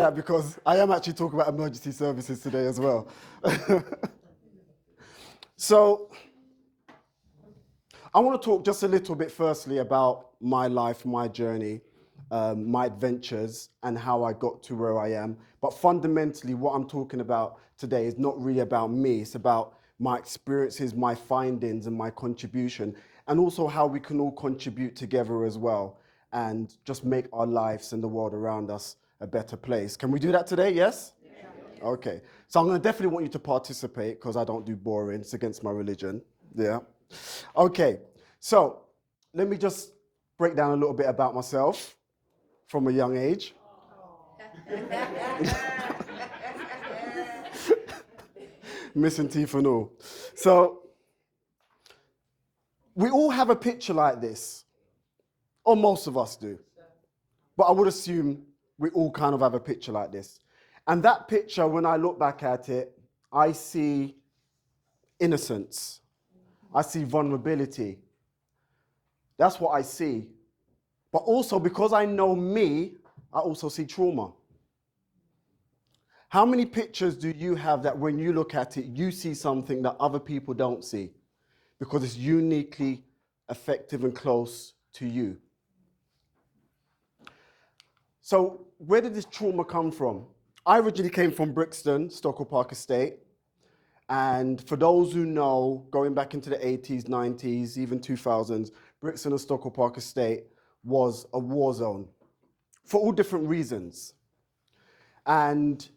that because I am actually talking about emergency services today as well. So I want to talk just a little bit firstly about my life, my journey, my adventures, and how I got to where I am. But fundamentally, what I'm talking about today is not really about me. It's about my experiences, my findings, and my contribution, and also how we can all contribute together as well and just make our lives and the world around us a better place. Can we do that today? Yes? Yeah. Okay. So I'm going to definitely want you to participate because I don't do boring. It's against my religion. Yeah. Okay. So let me just break down a little bit about myself from a young age. Missing teeth and all. So we all have a picture like this, or most of us do. But I would assume we all kind of have a picture like this. And that picture, when I look back at it, I see innocence. I see vulnerability. That's what I see. But also, because I know me, I also see trauma. How many pictures do you have that when you look at it, you see something that other people don't see? Because it's uniquely effective and close to you. So where did this trauma come from? I originally came from Brixton, Stockwell Park Estate. And for those who know, going back into the 80s, 90s, even 2000s, Brixton and Stockwell Park Estate was a war zone for all different reasons. And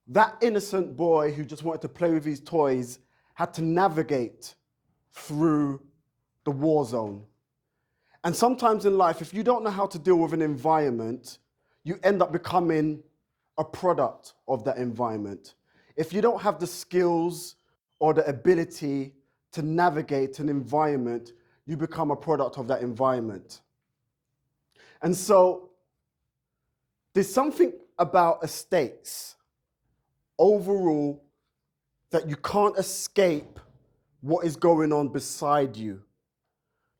that innocent boy who just wanted to play with his toys had to navigate through the war zone. And sometimes in life, if you don't know how to deal with an environment, you end up becoming a product of that environment. If you don't have the skills or the ability to navigate an environment, you become a product of that environment. And so there's something about estates overall that you can't escape what is going on beside you.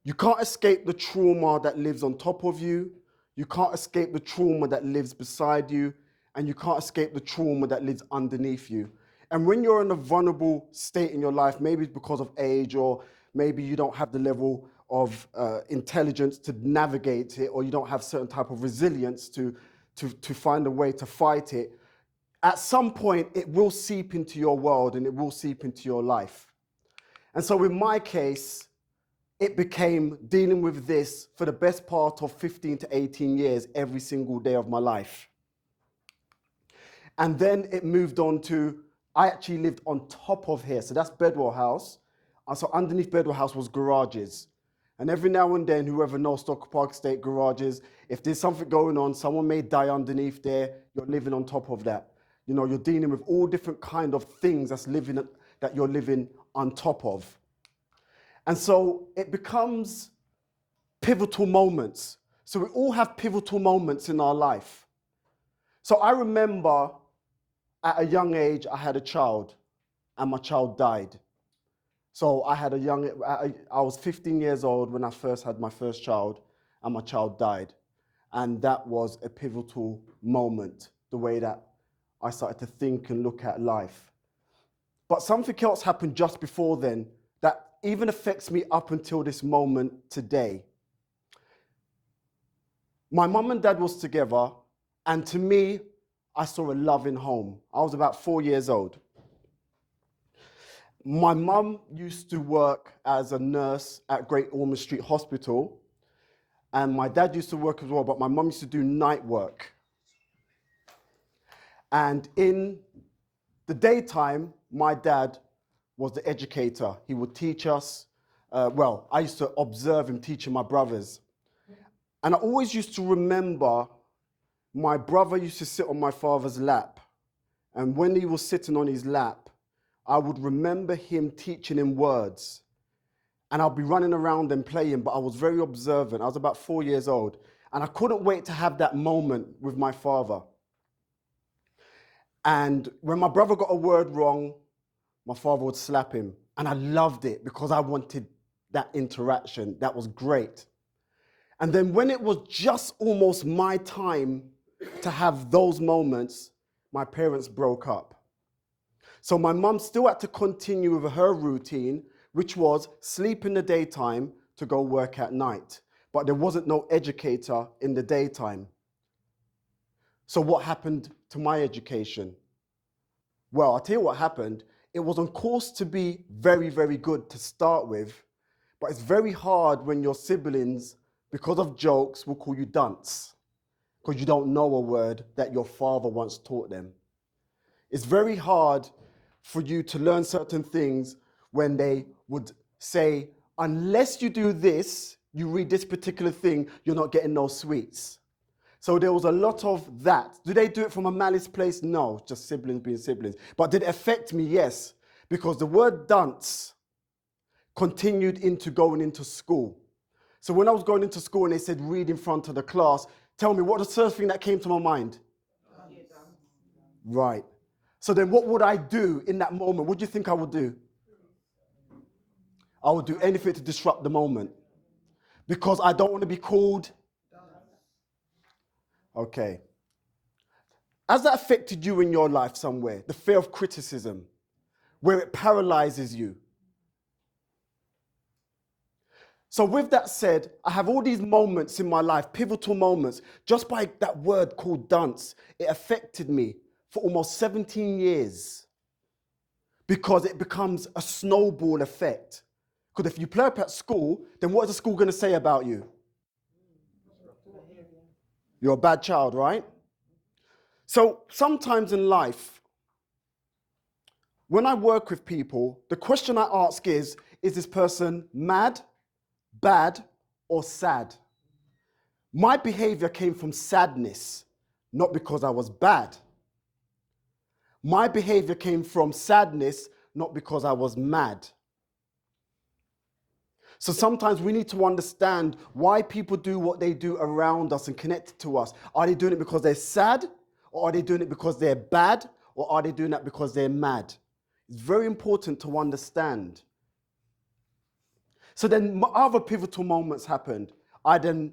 You can't escape the trauma that lives on top of you. You can't escape the trauma that lives beside you, and you can't escape the trauma that lives underneath you. And when you're in a vulnerable state in your life, maybe it's because of age, or maybe you don't have the level of intelligence to navigate it, or you don't have certain type of resilience to find a way to fight it, at some point it will seep into your world and it will seep into your life. And so in my case, it became dealing with this for the best part of 15 to 18 years, every single day of my life. And then it moved on to, I actually lived on top of here. So that's Bedwell House. And so underneath Bedwell House was garages. And every now and then, whoever knows Stockwell Park Estate garages, if there's something going on, someone may die underneath there, you're living on top of that. You know, you're dealing with all different kind of things that you're living on top of. And so it becomes pivotal moments. So we all have pivotal moments in our life. So I remember at a young age, I had a child and my child died. So I was 15 years old when I first had my first child and my child died. And that was a pivotal moment, the way that I started to think and look at life. But something else happened just before then that even affects me up until this moment today. My mum and dad was together, and to me, I saw a loving home. I was about 4 years old. My mum used to work as a nurse at Great Ormond Street Hospital, and my dad used to work as well, but my mum used to do night work. And in the daytime, my dad was the educator. He would teach us. I used to observe him teaching my brothers. And I always used to remember my brother used to sit on my father's lap. And when he was sitting on his lap, I would remember him teaching him words. And I'll be running around and playing, but I was very observant. I was about 4 years old. And I couldn't wait to have that moment with my father. And when my brother got a word wrong, my father would slap him. And I loved it because I wanted that interaction. That was great. And then when it was just almost my time to have those moments, my parents broke up. So my mum still had to continue with her routine, which was sleep in the daytime to go work at night. But there wasn't no educator in the daytime. So what happened to my education? Well, I'll tell you what happened. It was on course to be very, very good to start with, but it's very hard when your siblings, because of jokes, will call you dunce, because you don't know a word that your father once taught them. It's very hard for you to learn certain things when they would say, unless you do this, you read this particular thing, you're not getting no sweets. So there was a lot of that. Do they do it from a malice place? No, just siblings being siblings. But did it affect me? Yes, because the word dunce continued into going into school. So when I was going into school and they said read in front of the class, tell me, what was the first thing that came to my mind? Right. So then what would I do in that moment? What do you think I would do? I would do anything to disrupt the moment because I don't want to be called. Okay. Has that affected you in your life somewhere? The fear of criticism, where it paralyzes you. So with that said, I have all these moments in my life, pivotal moments, just by that word called dunce. It affected me for almost 17 years because it becomes a snowball effect. Because if you play up at school, then what is the school going to say about you? You're a bad child, right? So sometimes in life, when I work with people, the question I ask is this person mad, bad, or sad? My behavior came from sadness, not because I was bad. My behavior came from sadness, not because I was mad. So sometimes we need to understand why people do what they do around us and connect to us. Are they doing it because they're sad? Or are they doing it because they're bad? Or are they doing that because they're mad? It's very important to understand. So then other pivotal moments happened. I then,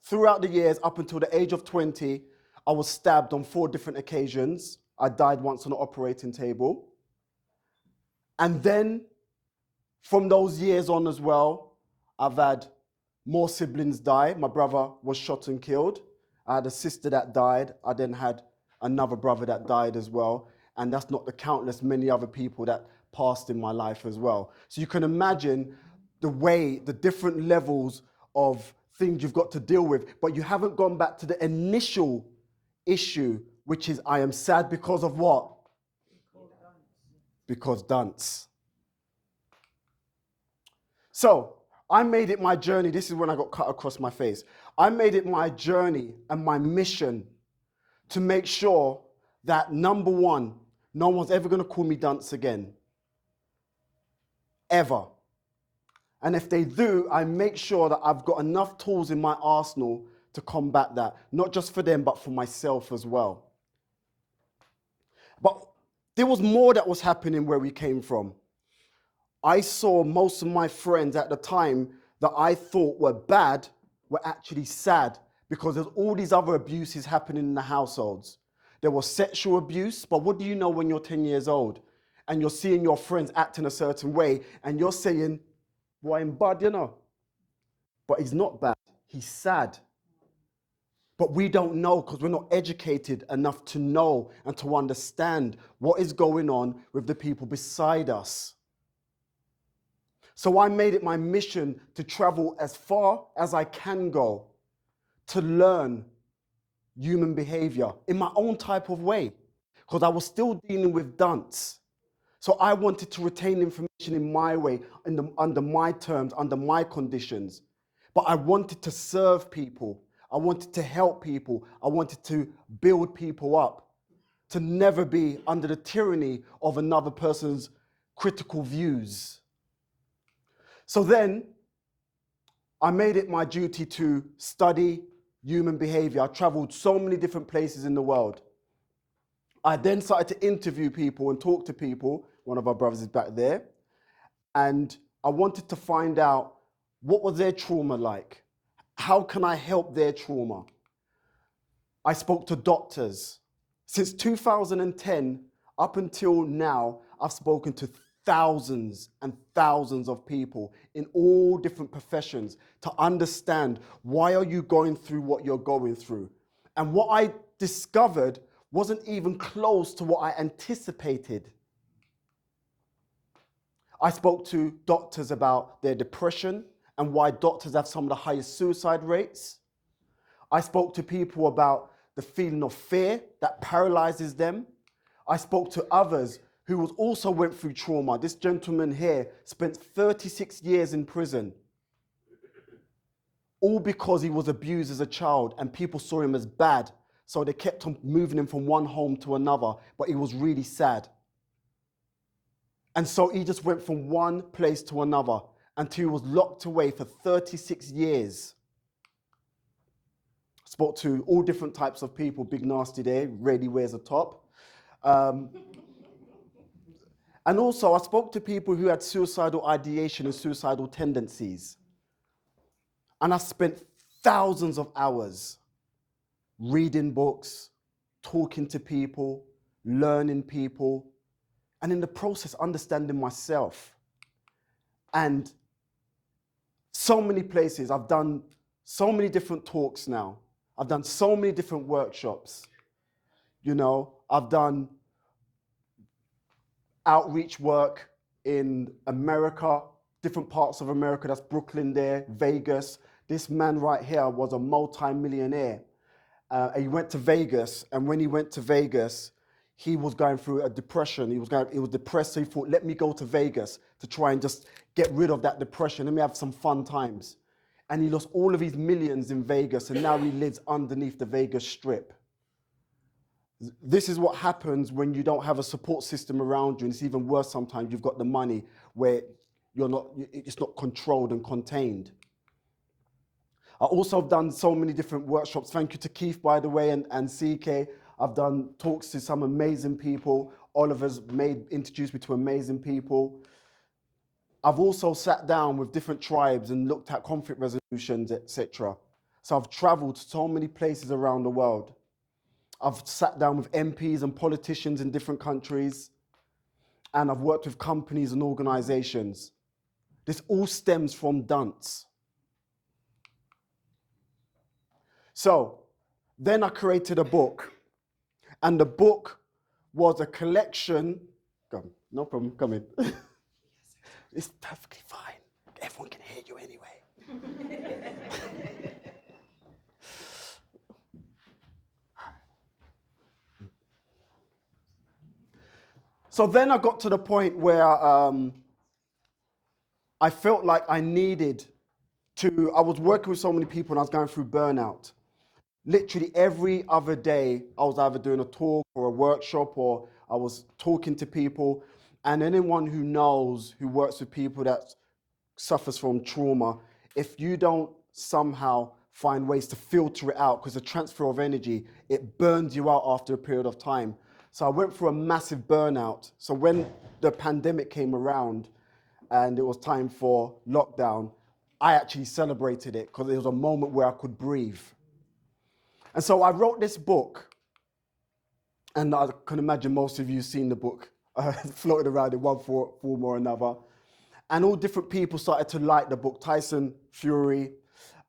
throughout the years, up until the age of 20, I was stabbed on 4 different occasions. I died once on an operating table. And then from those years on as well, I've had more siblings die. My brother was shot and killed. I had a sister that died. I then had another brother that died as well. And that's not the countless many other people that passed in my life as well. So you can imagine the different levels of things you've got to deal with, but you haven't gone back to the initial issue, which is I am sad because of what? Because dunce. So I made it my journey. This is when I got cut across my face. I made it my journey and my mission to make sure that, number one, no one's ever going to call me dunce again. Ever. And if they do, I make sure that I've got enough tools in my arsenal to combat that. Not just for them, but for myself as well. But there was more that was happening where we came from. I saw most of my friends at the time that I thought were bad were actually sad because there's all these other abuses happening in the households. There was sexual abuse, but what do you know when you're 10 years old and you're seeing your friends act in a certain way and you're saying, boy, I'm bad, you know. But he's not bad, he's sad. But we don't know because we're not educated enough to know and to understand what is going on with the people beside us. So I made it my mission to travel as far as I can go to learn human behavior in my own type of way, because I was still dealing with dunce. So I wanted to retain information in my way, under my terms, under my conditions. But I wanted to serve people. I wanted to help people. I wanted to build people up, to never be under the tyranny of another person's critical views. So then I made it my duty to study human behavior. I traveled so many different places in the world. I then started to interview people and talk to people. One of our brothers is back there. And I wanted to find out, what was their trauma like? How can I help their trauma? I spoke to doctors. Since 2010, up until now, I've spoken to thousands and thousands of people in all different professions to understand why are you going through what you're going through. And what I discovered wasn't even close to what I anticipated. I spoke to doctors about their depression and why doctors have some of the highest suicide rates. I spoke to people about the feeling of fear that paralyzes them. I spoke to others who also went through trauma. This gentleman here spent 36 years in prison, all because he was abused as a child and people saw him as bad. So they kept on moving him from one home to another, but he was really sad. And so he just went from one place to another until he was locked away for 36 years. Spoke to all different types of people. Big Nasty there, really wears a top. And also, I spoke to people who had suicidal ideation and suicidal tendencies. And I spent thousands of hours reading books, talking to people, learning people, and in the process, understanding myself. And so many places, I've done so many different talks now. I've done so many different workshops. You know, I've done outreach work in America, different parts of America. That's Brooklyn there, Vegas. This man right here was a multi-millionaire. He went to Vegas, and when he went to Vegas, he was going through a depression. He was depressed, so he thought, let me go to Vegas to try and just get rid of that depression. Let me have some fun times. And he lost all of his millions in Vegas, and now he lives underneath the Vegas Strip. This is what happens when you don't have a support system around you, and it's even worse sometimes. You've got the money where it's not controlled and contained. I also have done so many different workshops. Thank you to Keith, by the way, and CK. I've done talks to some amazing people. Oliver's introduced me to amazing people. I've also sat down with different tribes and looked at conflict resolutions, etc. So I've traveled to so many places around the world. I've sat down with MPs and politicians in different countries, and I've worked with companies and organizations. This all stems from Dunce. So then I created a book, and the book was a collection. No problem, come in. It's perfectly fine. Everyone can hear you anyway. So then I got to the point where I felt like I needed to, I was working with so many people and I was going through burnout. Literally every other day, I was either doing a talk or a workshop, or I was talking to people. And anyone who knows, who works with people that suffers from trauma, if you don't somehow find ways to filter it out, because the transfer of energy, it burns you out after a period of time. So I went through a massive burnout. So when the pandemic came around and it was time for lockdown, I actually celebrated it because it was a moment where I could breathe. And so I wrote this book, and I can imagine most of you have seen the book floated around in one form or another. And all different people started to like the book. Tyson Fury.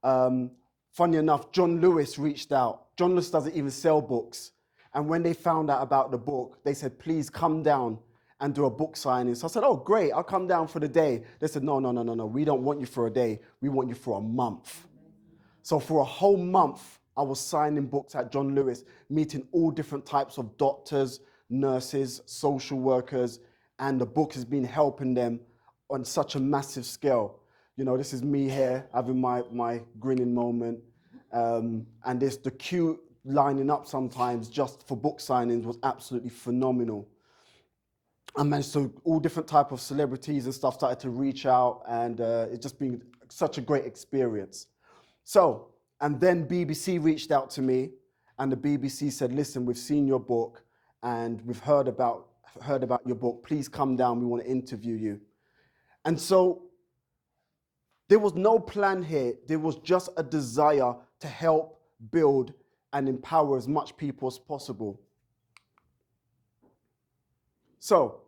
Funny enough, John Lewis reached out. John Lewis doesn't even sell books. And when they found out about the book, they said, please come down and do a book signing. So I said, oh, great, I'll come down for the day. They said, no, we don't want you for a day. We want you for a month. So for a whole month, I was signing books at John Lewis, meeting all different types of doctors, nurses, social workers, and the book has been helping them on such a massive scale. You know, this is me here having my grinning moment. And the queue lining up sometimes just for book signings was absolutely phenomenal. I managed to, all different type of celebrities and stuff started to reach out, and it's just been such a great experience. So, and then BBC reached out to me, and the BBC said, listen, we've seen your book and we've heard about your book. Please come down, we want to interview you. And so there was no plan here. There was just a desire to help build and empower as much people as possible. So,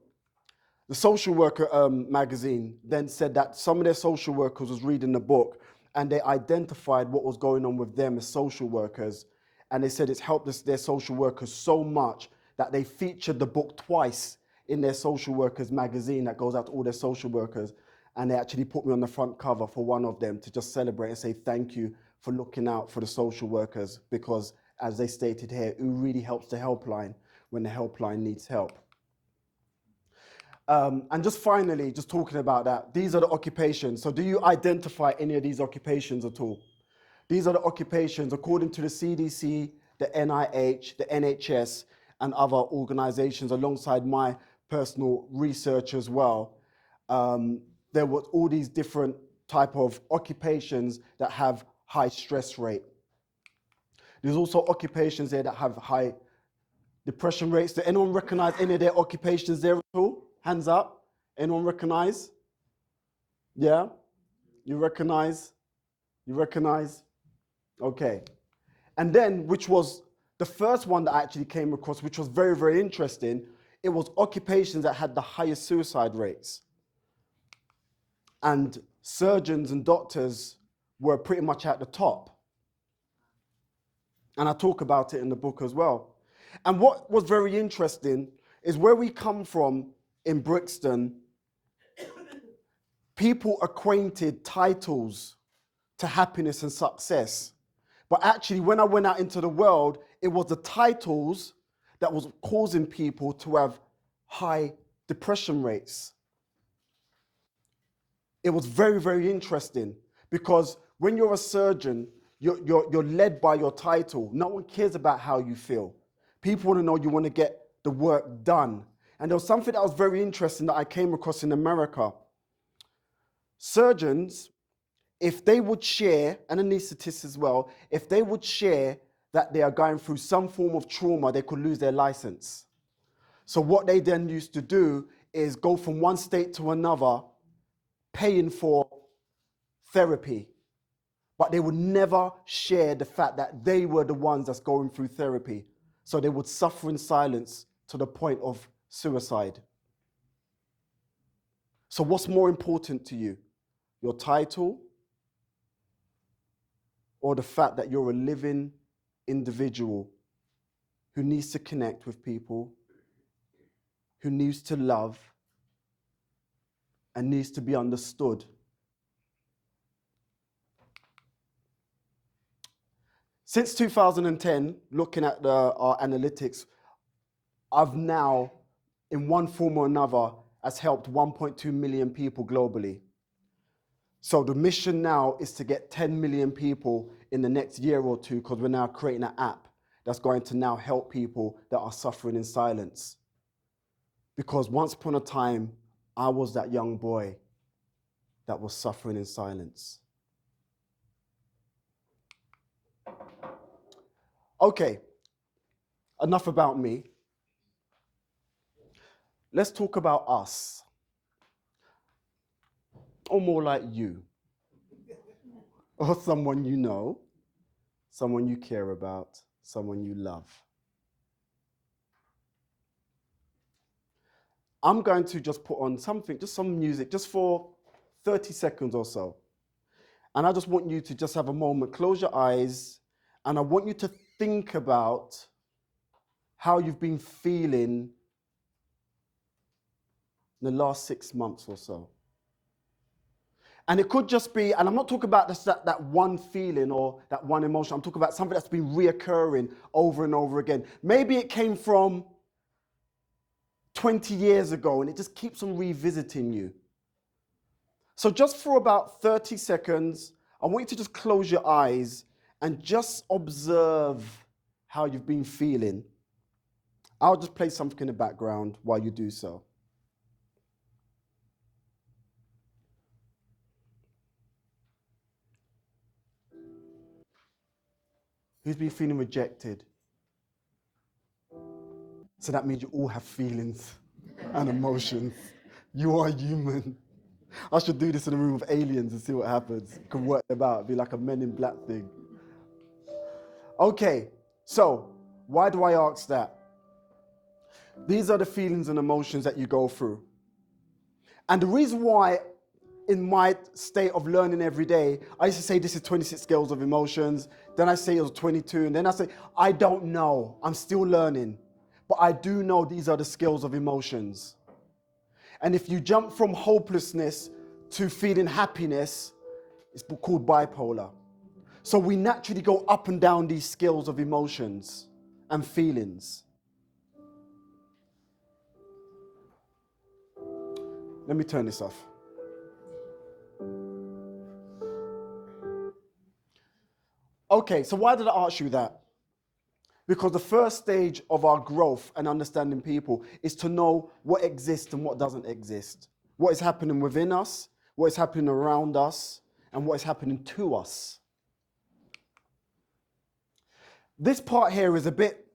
the social worker magazine then said that some of their social workers was reading the book and they identified what was going on with them as social workers. And they said it's helped their social workers so much that they featured the book twice in their social workers magazine that goes out to all their social workers. And they actually put me on the front cover for one of them to just celebrate and say thank you for looking out for the social workers, because as they stated here, who really helps the helpline when the helpline needs help. And just finally, just talking about that, these are the occupations. So do you identify any of these occupations at all? These are the occupations according to the CDC, the NIH, the NHS, and other organizations alongside my personal research as well. There were all these different type of occupations that have high stress rate. There's also occupations there that have high depression rates. Does anyone recognize any of their occupations there at all? Hands up. Anyone recognize? Yeah? You recognize? You recognize? Okay. And then, which was the first one that I actually came across, which was very, very interesting, it was occupations that had the highest suicide rates. And surgeons and doctors were pretty much at the top. And I talk about it in the book as well. And what was very interesting is where we come from in Brixton, people acquainted titles to happiness and success. But actually, when I went out into the world, it was the titles that was causing people to have high depression rates. It was very, very interesting, because when you're a surgeon, you're led by your title. No one cares about how you feel. People want to know you want to get the work done. And there was something that was very interesting that I came across in America. Surgeons, if they would share, and anesthetists as well, if they would share that they are going through some form of trauma, they could lose their license. So what they then used to do is go from one state to another, paying for therapy. But they would never share the fact that they were the ones that's going through therapy. So they would suffer in silence to the point of suicide. So what's more important to you? Your title, or the fact that you're a living individual who needs to connect with people, who needs to love, and needs to be understood? Since 2010, looking at our analytics, I've now, in one form or another, has helped 1.2 million people globally. So the mission now is to get 10 million people in the next year or two, because we're now creating an app that's going to now help people that are suffering in silence. Because once upon a time, I was that young boy that was suffering in silence. Okay, enough about me. Let's talk about us. Or more like you. Or someone you know, someone you care about, someone you love. I'm going to just put on something, just some music, just for 30 seconds or so. And I just want you to just have a moment, close your eyes, and I want you to think about how you've been feeling in the last 6 months or so. And it could just be, and I'm not talking about just that one feeling or that one emotion, I'm talking about something that's been reoccurring over and over again. Maybe it came from 20 years ago and it just keeps on revisiting you. So just for about 30 seconds, I want you to just close your eyes and just observe how you've been feeling. I'll just play something in the background while you do so. Who's been feeling rejected? So that means you all have feelings and emotions. You are human. I should do this in a room of aliens and see what happens. You can work them out. It'd be like a Men in Black thing. Okay, So, why do I ask that? These are the feelings and emotions that you go through. And the reason why, in my state of learning every day, I used to say this is 26 scales of emotions, then I say it was 22, and then I say, I don't know, I'm still learning. But I do know these are the scales of emotions. And if you jump from hopelessness to feeling happiness, it's called bipolar. So we naturally go up and down these scales of emotions and feelings. Let me turn this off. Okay, so why did I ask you that? Because the first stage of our growth and understanding people is to know what exists and what doesn't exist. What is happening within us, what is happening around us, and what is happening to us. This part here is a bit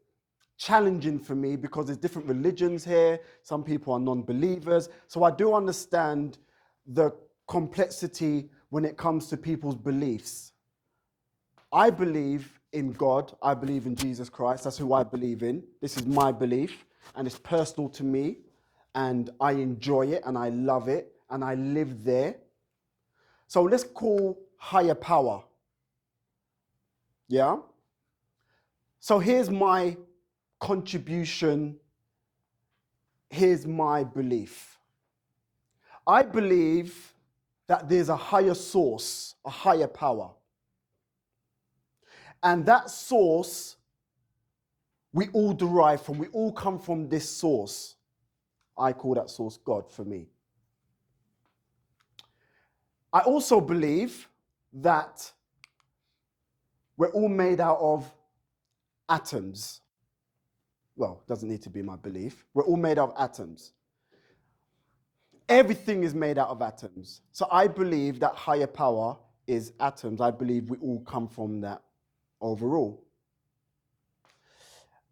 challenging for me because there's different religions here. Some people are non-believers. So I do understand the complexity when it comes to people's beliefs. I believe in God. I believe in Jesus Christ. That's who I believe in. This is my belief, and it's personal to me, and I enjoy it, and I love it, and I live there. So let's call higher power. Yeah? So here's my contribution. Here's my belief. I believe that there's a higher source, a higher power. And that source, we all derive from, we all come from this source. I call that source God for me. I also believe that we're all made out of atoms. Well, it doesn't need to be my belief. We're all made out of atoms. Everything is made out of atoms. So I believe that higher power is atoms. I believe we all come from that overall.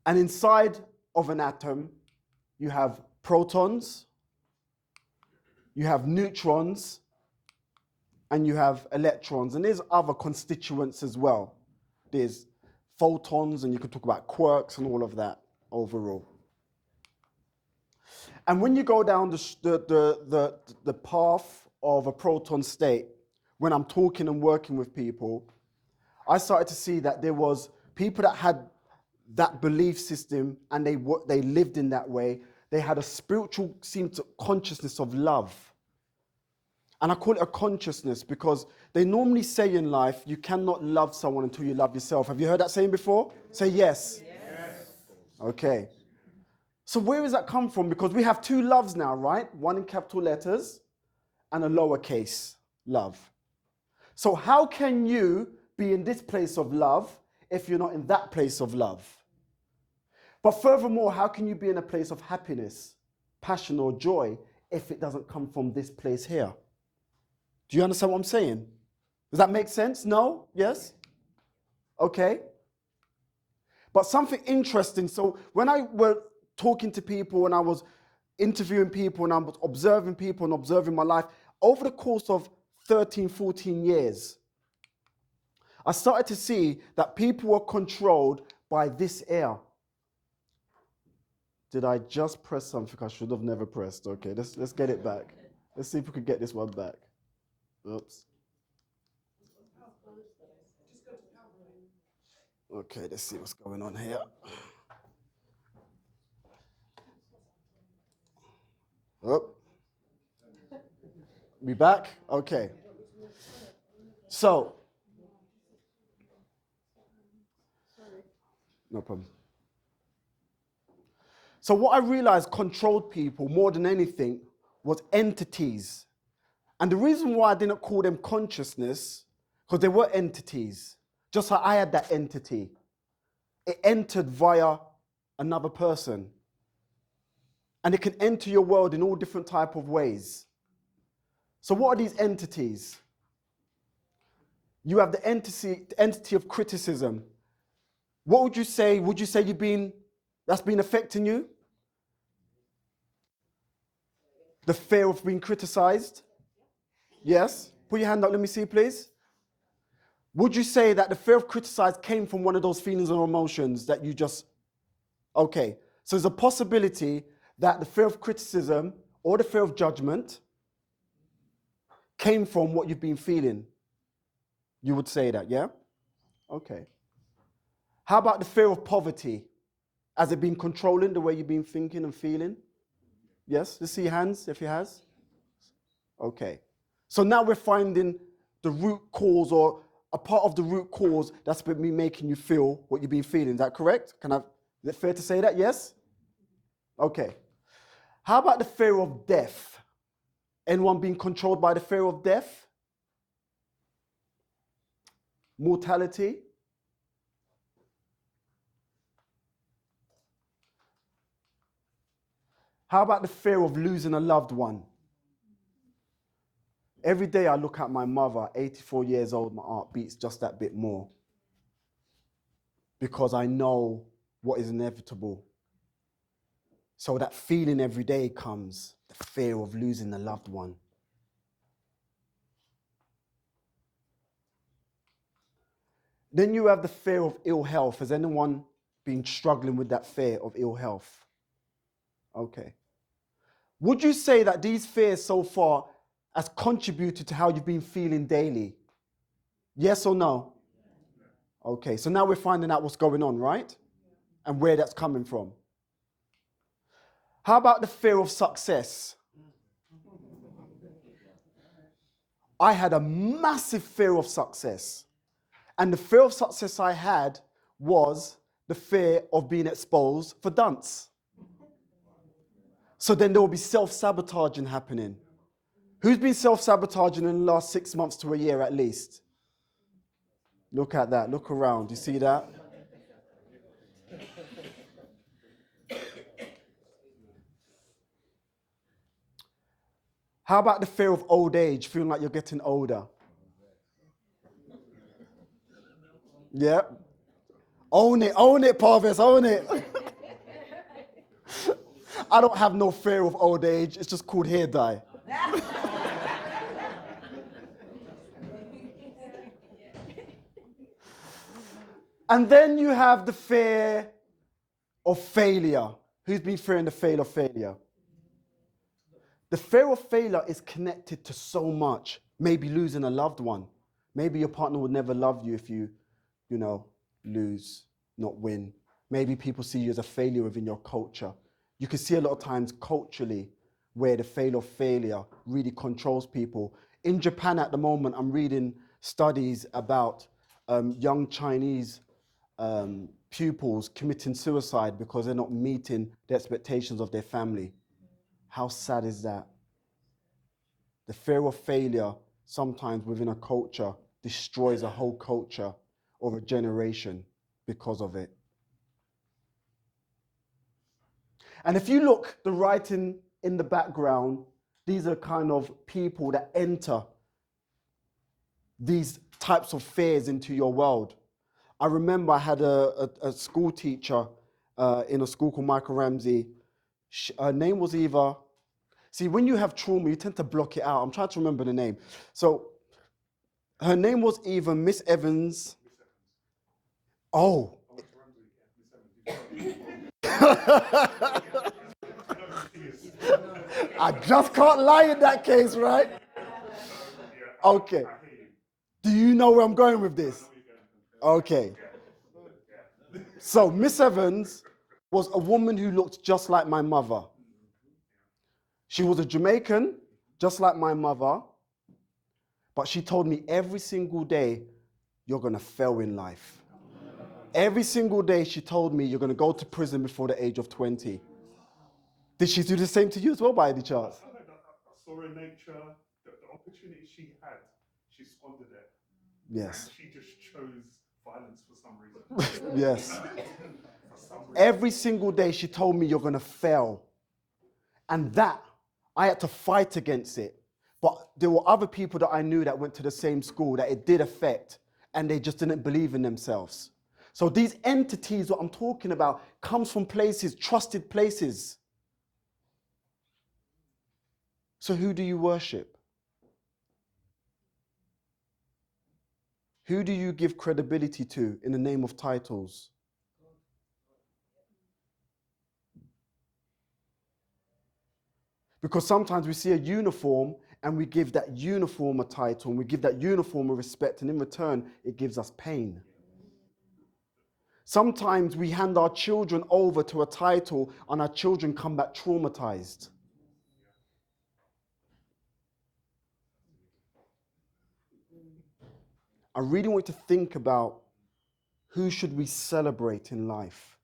And inside of an atom, you have protons, you have neutrons, and you have electrons. And there's other constituents as well. There's photons, and you could talk about quarks and all of that overall. And when you go down the path of a proton state, when I'm talking and working with people, I started to see that there was people that had that belief system and they lived in that way. They had a spiritual consciousness of love. And I call it a consciousness because they normally say in life, you cannot love someone until you love yourself. Have you heard that saying before? Say yes. Yes. Okay. So where does that come from? Because we have two loves now, right? One in capital letters and a lowercase love. So how can you be in this place of love if you're not in that place of love? But furthermore, how can you be in a place of happiness, passion, or joy if it doesn't come from this place here? Do you understand what I'm saying? Does that make sense? No? Yes? Okay. But something interesting. So when I was talking to people and I was interviewing people and I was observing people and observing my life, over the course of 13, 14 years, I started to see that people were controlled by this air. Did I just press something I should have never pressed? Okay, let's get it back. Let's see if we could get this one back. Oops. Okay, let's see what's going on here. Oh. We back? Okay. So, no problem. So what I realized controlled people more than anything was entities. And the reason why I didn't call them consciousness, because they were entities. Just like I had that entity. It entered via another person. And it can enter your world in all different type of ways. So what are these entities? You have the entity of criticism. What would you say? Would you say that's been affecting you? The fear of being criticized? Yes? Put your hand up, let me see, please. Would you say that the fear of criticized came from one of those feelings or emotions that you just, okay. So there's a possibility that the fear of criticism or the fear of judgment came from what you've been feeling. You would say that, yeah? Okay. How about the fear of poverty? Has it been controlling the way you've been thinking and feeling? Yes? Let's see hands if it has. Okay. So now we're finding the root cause or a part of the root cause that's been making you feel what you've been feeling. Is that correct? Is it fair to say that? Yes? Okay. How about the fear of death? Anyone being controlled by the fear of death? Mortality? How about the fear of losing a loved one? Every day I look at my mother, 84 years old, my heart beats just that bit more. Because I know what is inevitable. So that feeling every day comes, the fear of losing a loved one. Then you have the fear of ill health. Has anyone been struggling with that fear of ill health? Okay. Would you say that these fears so far has contributed to how you've been feeling daily? Yes or no? Okay, so now we're finding out what's going on, right? And where that's coming from. How about the fear of success? I had a massive fear of success. And the fear of success I had was the fear of being exposed for dunce. So then there will be self-sabotaging happening. Who's been self-sabotaging in the last 6 months to a year at least? Look at that, look around, you see that? How about the fear of old age, feeling like you're getting older? Yeah. Own it, Parvis, own it. I don't have no fear of old age, it's just called hair dye. And then you have the fear of failure. Who's been fearing the fear of failure? The fear of failure is connected to so much. Maybe losing a loved one. Maybe your partner would never love you if you lose, not win. Maybe people see you as a failure within your culture. You can see a lot of times culturally where the fear of failure really controls people. In Japan at the moment, I'm reading studies about young Chinese pupils committing suicide because they're not meeting the expectations of their family. How sad is that? The fear of failure sometimes within a culture destroys a whole culture or a generation because of it. And if you look, the writing in the background, these are kind of people that enter these types of fears into your world. I remember I had a school teacher in a school called Michael Ramsey. Her name was either, see, when you have trauma, you tend to block it out. I'm trying to remember the name. So her name was either Miss Evans. Oh. I just can't lie in that case, right? Okay. Do you know where I'm going with this? Okay. So Miss Evans was a woman who looked just like my mother. She was a Jamaican, just like my mother, but she told me every single day, you're going to fail in life. Every single day she told me, you're going to go to prison before the age of 20. Did she do the same to you as well, by any chance? I saw her nature, the opportunity she had, she squandered it. Yes. And she just chose violence for some reason. Yes. For some reason. Every single day she told me, you're going to fail. And that, I had to fight against it. But there were other people that I knew that went to the same school that it did affect, and they just didn't believe in themselves. So these entities, what I'm talking about, comes from places, trusted places. So who do you worship? Who do you give credibility to in the name of titles? Because sometimes we see a uniform and we give that uniform a title and we give that uniform a respect, and in return, it gives us pain. Sometimes we hand our children over to a title and our children come back traumatized. I really want you to think about, who should we celebrate in life?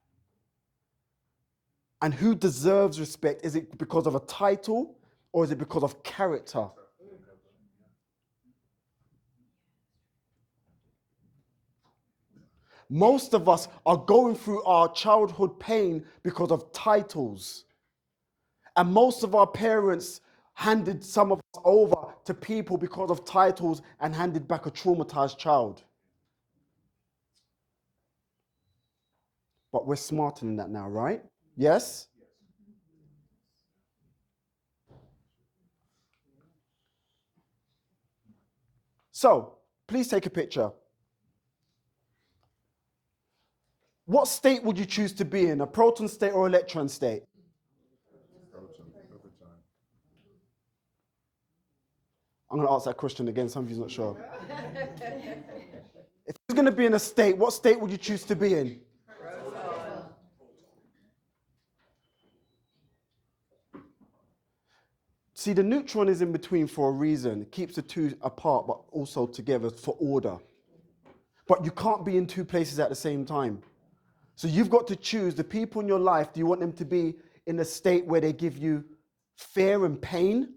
And who deserves respect? Is it because of a title or is it because of character? Most of us are going through our childhood pain because of titles. And most of our parents handed some of us over to people because of titles and handed back a traumatized child. But we're smarter than that now, right? Yes? So, please take a picture. What state would you choose to be in, a proton state or electron state? I'm going to ask that question again, some of you's not sure. If you're going to be in a state, what state would you choose to be in? See, the neutron is in between for a reason. It keeps the two apart, but also together for order. But you can't be in two places at the same time. So you've got to choose the people in your life. Do you want them to be in a state where they give you fear and pain?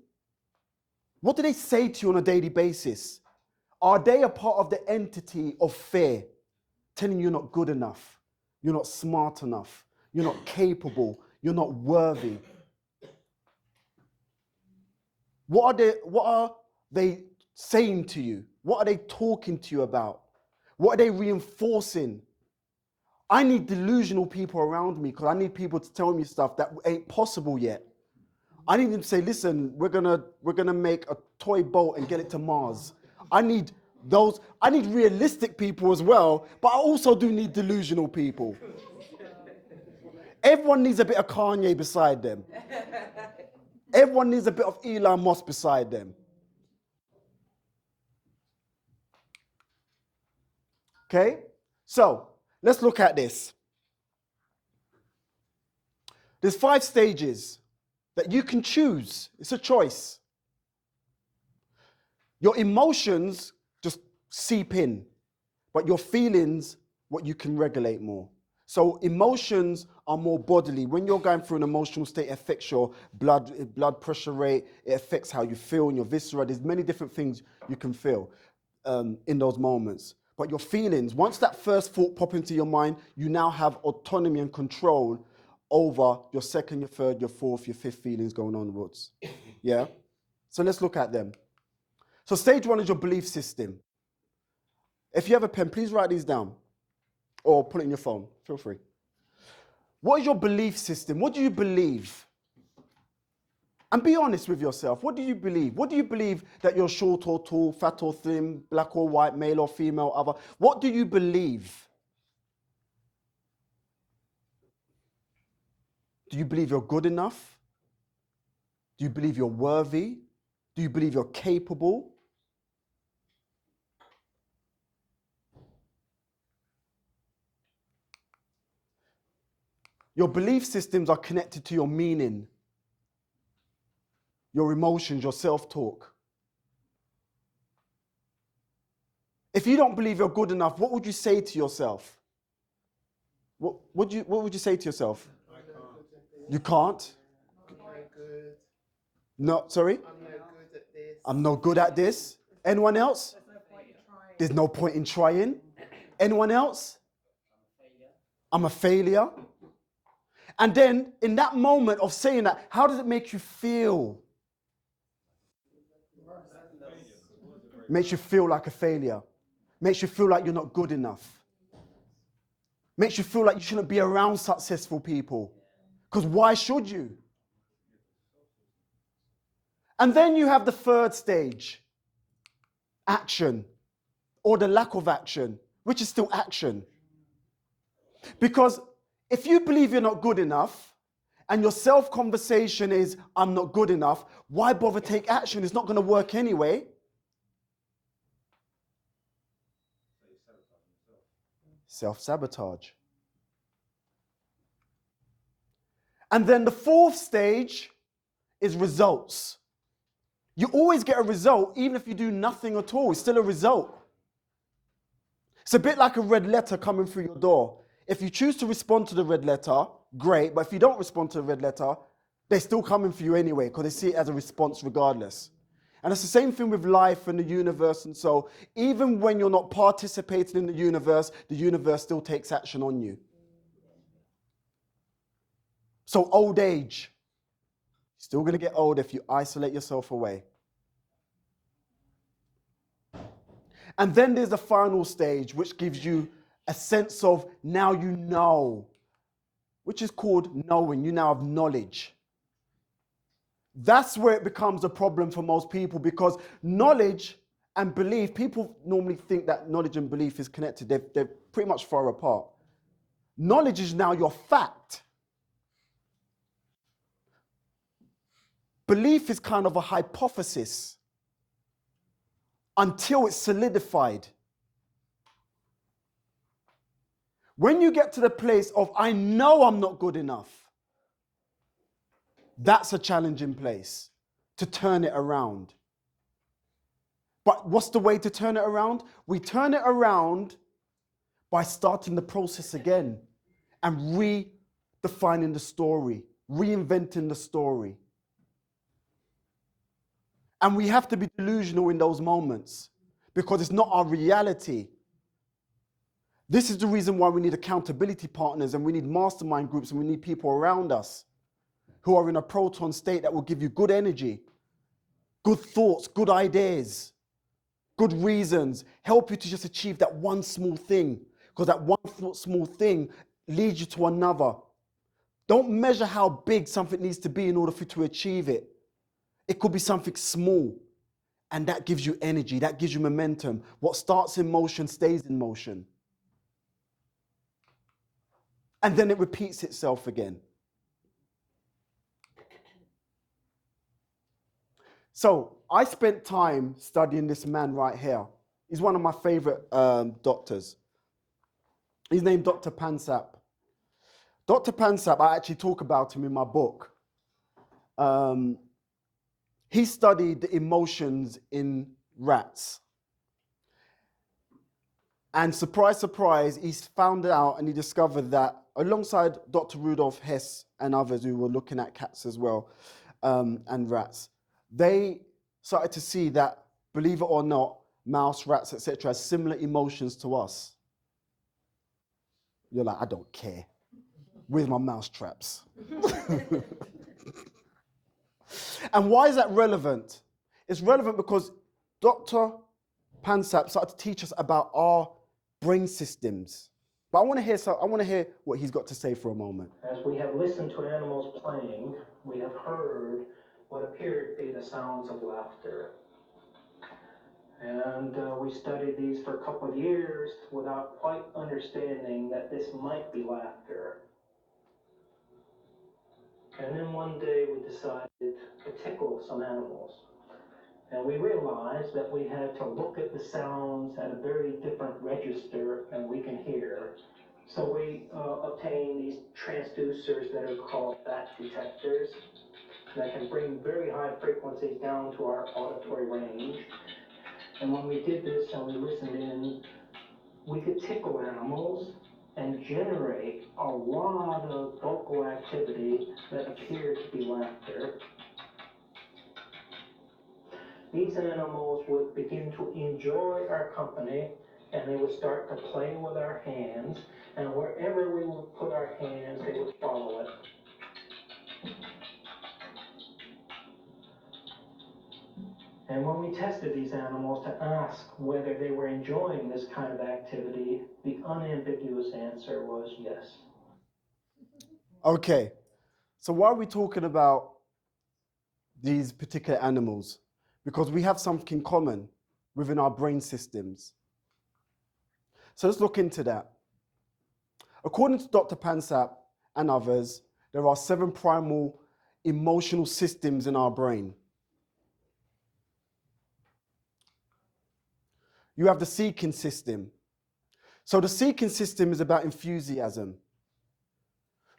What do they say to you on a daily basis? Are they a part of the entity of fear, telling you you're not good enough, you're not smart enough, you're not capable, you're not worthy? What are they saying to you? What are they talking to you about? What are they reinforcing? I need delusional people around me because I need people to tell me stuff that ain't possible yet. I need them to say, listen, we're gonna make a toy boat and get it to Mars. I need realistic people as well, but I also do need delusional people. Everyone needs a bit of Kanye beside them. Everyone needs a bit of Elon Musk beside them. Okay? So, let's look at this. There's 5 stages that you can choose. It's a choice. Your emotions just seep in, but your feelings, what you can regulate more. So emotions are more bodily. When you're going through an emotional state, it affects your blood pressure rate. It affects how you feel in your viscera. There's many different things you can feel in those moments. But your feelings, once that first thought pops into your mind, you now have autonomy and control over your second, your third, your fourth, your fifth feelings going onwards. Yeah? So let's look at them. So stage 1 is your belief system. If you have a pen, please write these down or put it in your phone. Feel free. What is your belief system? What do you believe? And be honest with yourself. What do you believe? What do you believe that you're short or tall, fat or thin, black or white, male or female, other? What do you believe? Do you believe you're good enough? Do you believe you're worthy? Do you believe you're capable? Your belief systems are connected to your meaning, your emotions, your self-talk. If you don't believe you're good enough, what would you say to yourself? What would you say to yourself? I can't. You can't? I'm no good. No, sorry? I'm no good at this. I'm no good at this. Anyone else? There's no point in trying. Anyone else? I'm a failure. And then in that moment of saying that, how does it make you feel? Makes you feel like a failure. Makes you feel like you're not good enough. Makes you feel like you shouldn't be around successful people. Because why should you? And then you have the third stage, action. or the lack of action, which is still action. Because if you believe you're not good enough and your self-conversation is, I'm not good enough, why bother take action? It's not going to work anyway. Self-sabotage. And then the fourth stage is results. You always get a result, even if you do nothing at all. It's still a result. It's a bit like a red letter coming through your door. If you choose to respond to the red letter, great. But if you don't respond to the red letter, they're still coming for you anyway because they see it as a response regardless. And it's the same thing with life and the universe. And so even when you're not participating in the universe still takes action on you. So old age, still going to get old if you isolate yourself away. And then there's the final stage, which gives you a sense of now you know, which is called knowing. You now have knowledge. That's where it becomes a problem for most people, because knowledge and belief, people normally think that knowledge and belief is connected. They're pretty much far apart. Knowledge is now your fact. Belief is kind of a hypothesis until it's solidified. When you get to the place of, I know I'm not good enough, that's a challenging place to turn it around. But what's the way to turn it around? We turn it around by starting the process again and redefining the story, reinventing the story. And we have to be delusional in those moments because it's not our reality. This is the reason why we need accountability partners and we need mastermind groups and we need people around us who are in a proton state that will give you good energy, good thoughts, good ideas, good reasons, help you to just achieve that one small thing, because that one small thing leads you to another. Don't measure how big something needs to be in order for you to achieve it. It could be something small, and that gives you energy, that gives you momentum. What starts in motion stays in motion. And then it repeats itself again. So I spent time studying this man right here. He's one of my favorite doctors. He's named Dr. Pansap. Dr. Pansap, I actually talk about him in my book. He studied the emotions in rats. And surprise, surprise, he found out and he discovered that alongside Dr. Rudolf Hess and others who were looking at cats as well, and rats, they started to see that, believe it or not, mouse, rats, etc., has similar emotions to us. You're like, I don't care. Where's my mouse traps? And why is that relevant? It's relevant because Dr. Pansap started to teach us about our brain systems. But I want to hear what he's got to say for a moment. As we have listened to animals playing, we have heard what appeared to be the sounds of laughter. And we studied these for a couple of years without quite understanding that this might be laughter. And then one day we decided to tickle some animals. And we realized that we had to look at the sounds at a very different register than we can hear. So we obtained these transducers that are called bat detectors that can bring very high frequencies down to our auditory range. And when we did this and we listened in, we could tickle animals and generate a lot of vocal activity that appeared to be laughter. These animals would begin to enjoy our company, and they would start to play with our hands, and wherever we would put our hands, they would follow it. And when we tested these animals to ask whether they were enjoying this kind of activity, the unambiguous answer was yes. Okay, so why are we talking about these particular animals? Because we have something common within our brain systems. So let's look into that. According to Dr. Pansap and others, there are 7 primal emotional systems in our brain. You have the seeking system. So the seeking system is about enthusiasm.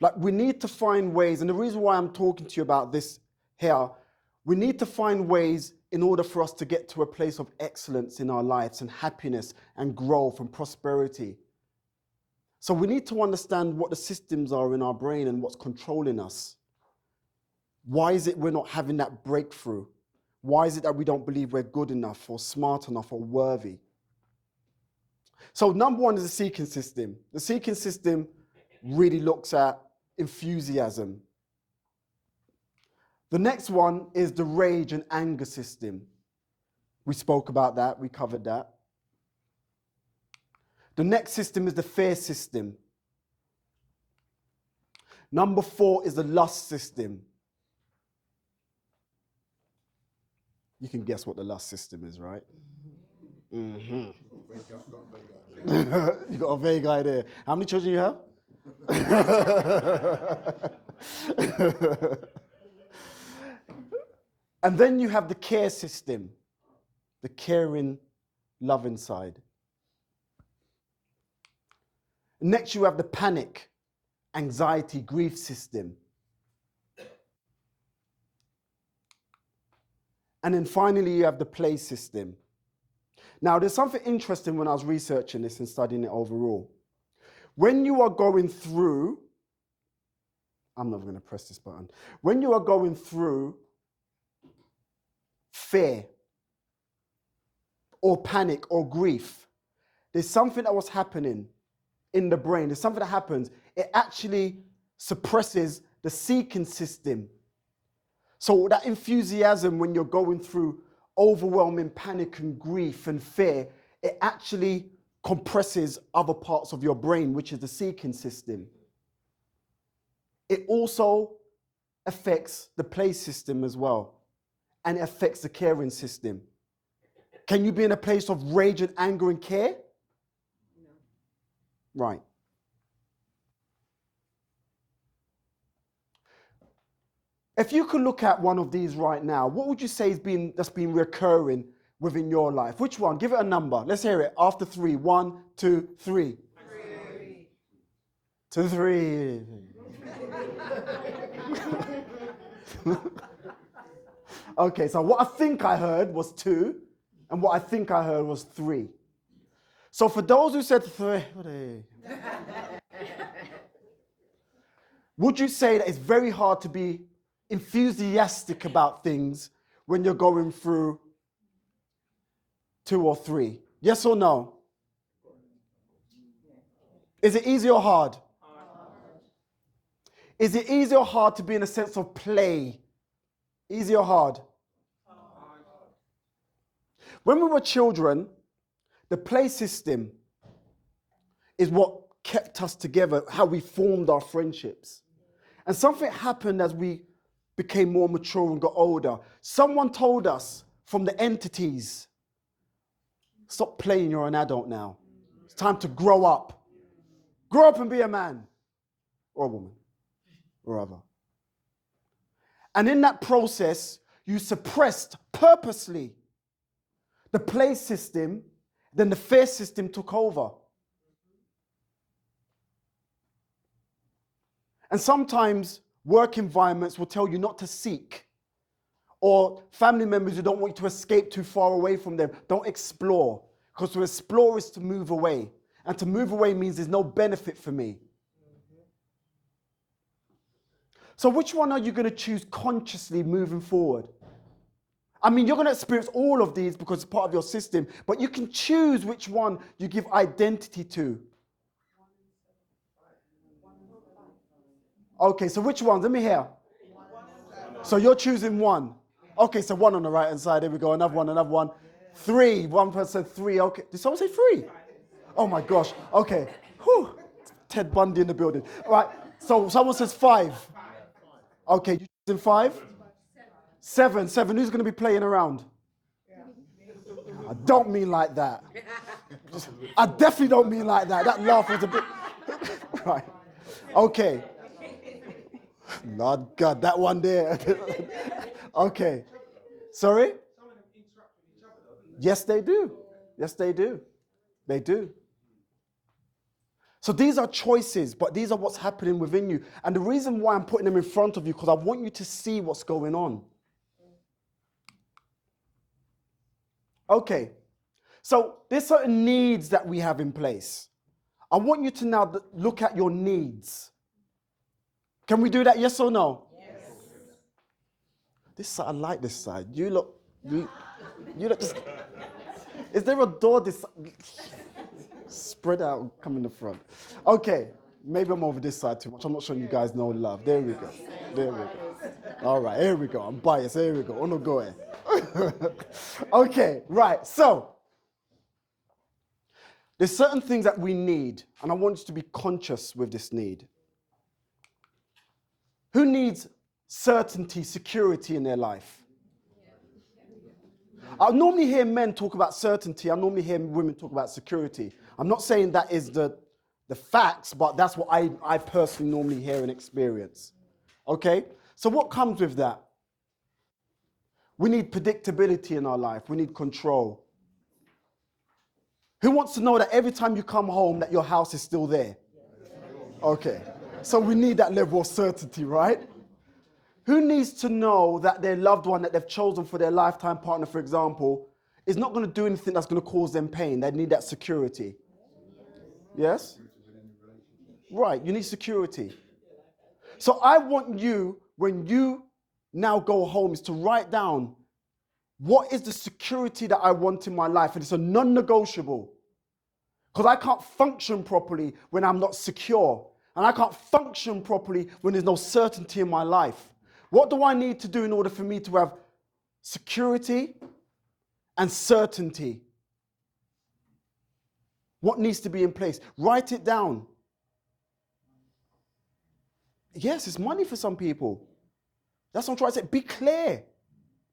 Like, we need to find ways, and the reason why I'm talking to you about this here, we need to find ways in order for us to get to a place of excellence in our lives and happiness and growth and prosperity. So we need to understand what the systems are in our brain and what's controlling us. Why is it we're not having that breakthrough? Why is it that we don't believe we're good enough or smart enough or worthy? So number 1 is the seeking system. The seeking system really looks at enthusiasm. The next one is the rage and anger system. We spoke about that, we covered that. The next system is the fear system. Number 4 is the lust system. You can guess what the lust system is, right? Mm-hmm. You got a vague idea. How many children do you have? And then you have the care system, the caring, loving side. Next, you have the panic, anxiety, grief system. And then finally, you have the play system. Now, there's something interesting when I was researching this and studying it overall. When you are going through, I'm not going to press this button. When you are going through fear or panic or grief, there's something that was happening in the brain. There's something that happens. It actually suppresses the seeking system. So that enthusiasm when you're going through overwhelming panic and grief and fear, it actually compresses other parts of your brain, which is the seeking system. It also affects the play system as well, and it affects the caring system. Can you be in a place of rage and anger and care? No. Right. If you could look at one of these right now, what would you say that's been recurring within your life? Which one? Give it a number. Let's hear it. After 3. 1, 2, 3. 3. 2, 3. Okay, so what I think I heard was 2, and what I think I heard was 3. So for those who said 3, would you say that it's very hard to be enthusiastic about things when you're going through 2 or 3? Yes or no? Is it easy or hard? Is it easy or hard to be in a sense of play? Easy or hard? When we were children, the play system is what kept us together, how we formed our friendships. And something happened as we became more mature and got older. Someone told us from the entities, stop playing, you're an adult now. It's time to grow up. Grow up and be a man or a woman or other. And in that process, you suppressed purposely the play system, then the fear system took over. And sometimes work environments will tell you not to seek, or family members who don't want you to escape too far away from them, don't explore, because to explore is to move away, and to move away means there's no benefit for me. So which one are you going to choose consciously moving forward? I mean, you're going to experience all of these because it's part of your system, but you can choose which one you give identity to. Okay, so which ones? Let me hear. So you're choosing 1. Okay, so 1 on the right hand side. There we go. Another one. 3. One person said 3. Okay. Did someone say 3? Oh my gosh. Okay. Whew. Ted Bundy in the building. All right. So someone says 5. Okay, you choosing 5? 7. 7. Who's going to be playing around? I don't mean like that. I definitely don't mean like that. That laugh was a bit, right. Okay. Lord God, that one there. Okay. Sorry? Yes, they do. Yes, they do. They do. So these are choices, but these are what's happening within you. And the reason why I'm putting them in front of you, because I want you to see what's going on. Okay. So there's certain needs that we have in place. I want you to now look at your needs. Can we do that, yes or no? Yes. This side, I like this side. You look just... Is there a door this side? Spread out and come in the front. Okay, maybe I'm over this side too much. I'm not sure you guys know love. There we go. There we go. All right, here we go. I'm biased. Here we go. Oh, no, go ahead. Okay, right. So, there's certain things that we need, and I want you to be conscious with this need. Who needs certainty, security in their life? I normally hear men talk about certainty. I normally hear women talk about security. I'm not saying that is the facts, but that's what I personally normally hear and experience. Okay? So what comes with that? We need predictability in our life. We need control. Who wants to know that every time you come home that your house is still there? Okay. So we need that level of certainty, right? Who needs to know that their loved one that they've chosen for their lifetime partner, for example, is not going to do anything that's going to cause them pain? They need that security. Yes? Right, you need security. So I want you, when you now go home, is to write down what is the security that I want in my life. And it's a non-negotiable. Because I can't function properly when I'm not secure. And I can't function properly when there's no certainty in my life. What do I need to do in order for me to have security and certainty? What needs to be in place? Write it down. Yes, it's money for some people. That's what I'm trying to say. Be clear.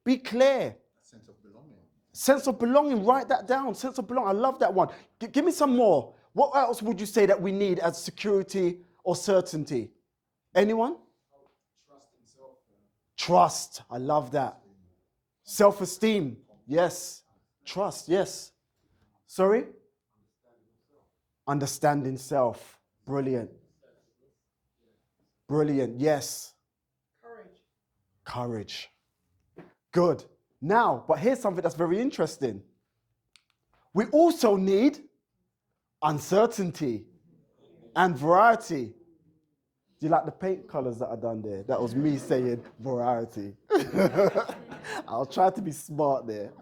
Be clear. Sense of belonging. Sense of belonging. Write that down. Sense of belonging. I love that one. Give me some more. What else would you say that we need as security or certainty? Anyone? Trust in self. Trust. I love that. Self-esteem. Yes. Trust. Yes. Sorry? Understanding self. Brilliant. Brilliant. Yes. Courage. Good. Now, but here's something that's very interesting. We also need uncertainty and variety. Do you like the paint colors that are done there? That was me saying variety. I'll try to be smart there.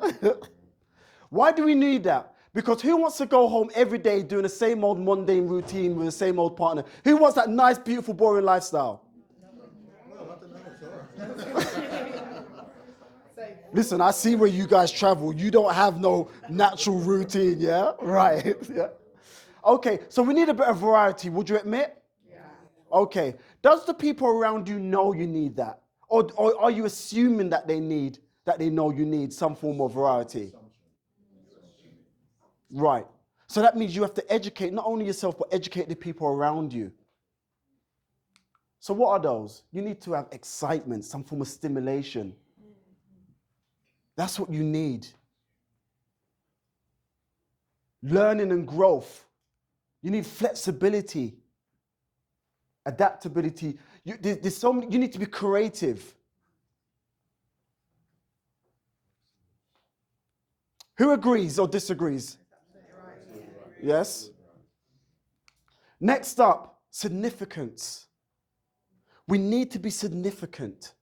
Why do we need that? Because who wants to go home every day doing the same old mundane routine with the same old partner? Who wants that nice, beautiful, boring lifestyle? Listen, I see where you guys travel. You don't have no natural routine, yeah? Right. Yeah. Okay, so we need a bit of variety, would you admit? Yeah. Okay. Does the people around you know you need that? Or are you assuming that they know you need some form of variety? Right. So that means you have to educate not only yourself, but educate the people around you. So what are those? You need to have excitement, some form of stimulation. That's what you need. Learning and growth. You need flexibility, adaptability. There's so many, you need to be creative. Who agrees or disagrees? Yes? Next up, significance. We need to be significant.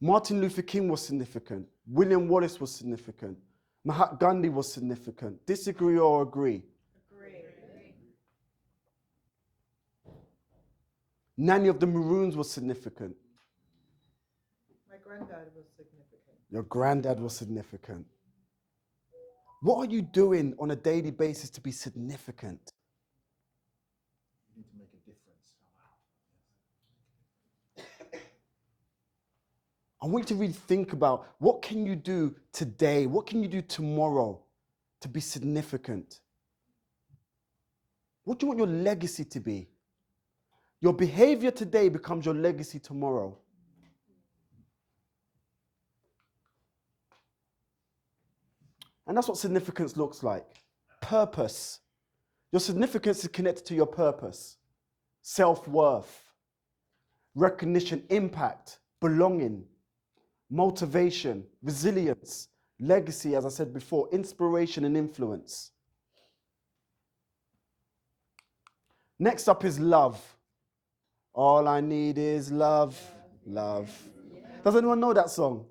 Martin Luther King was significant. William Wallace was significant. Mahatma Gandhi was significant. Disagree or agree? Agree. Nanny of the Maroons was significant. My granddad was significant. Your granddad was significant. What are you doing on a daily basis to be significant? You need to make a difference. I want you to really think about what can you do today? What can you do tomorrow to be significant? What do you want your legacy to be? Your behavior today becomes your legacy tomorrow. And that's what significance looks like. Purpose. Your significance is connected to your purpose. Self-worth, recognition, impact, belonging, motivation, resilience, legacy, as I said before, inspiration and influence. Next up is love. All I need is love, love. Does anyone know that song?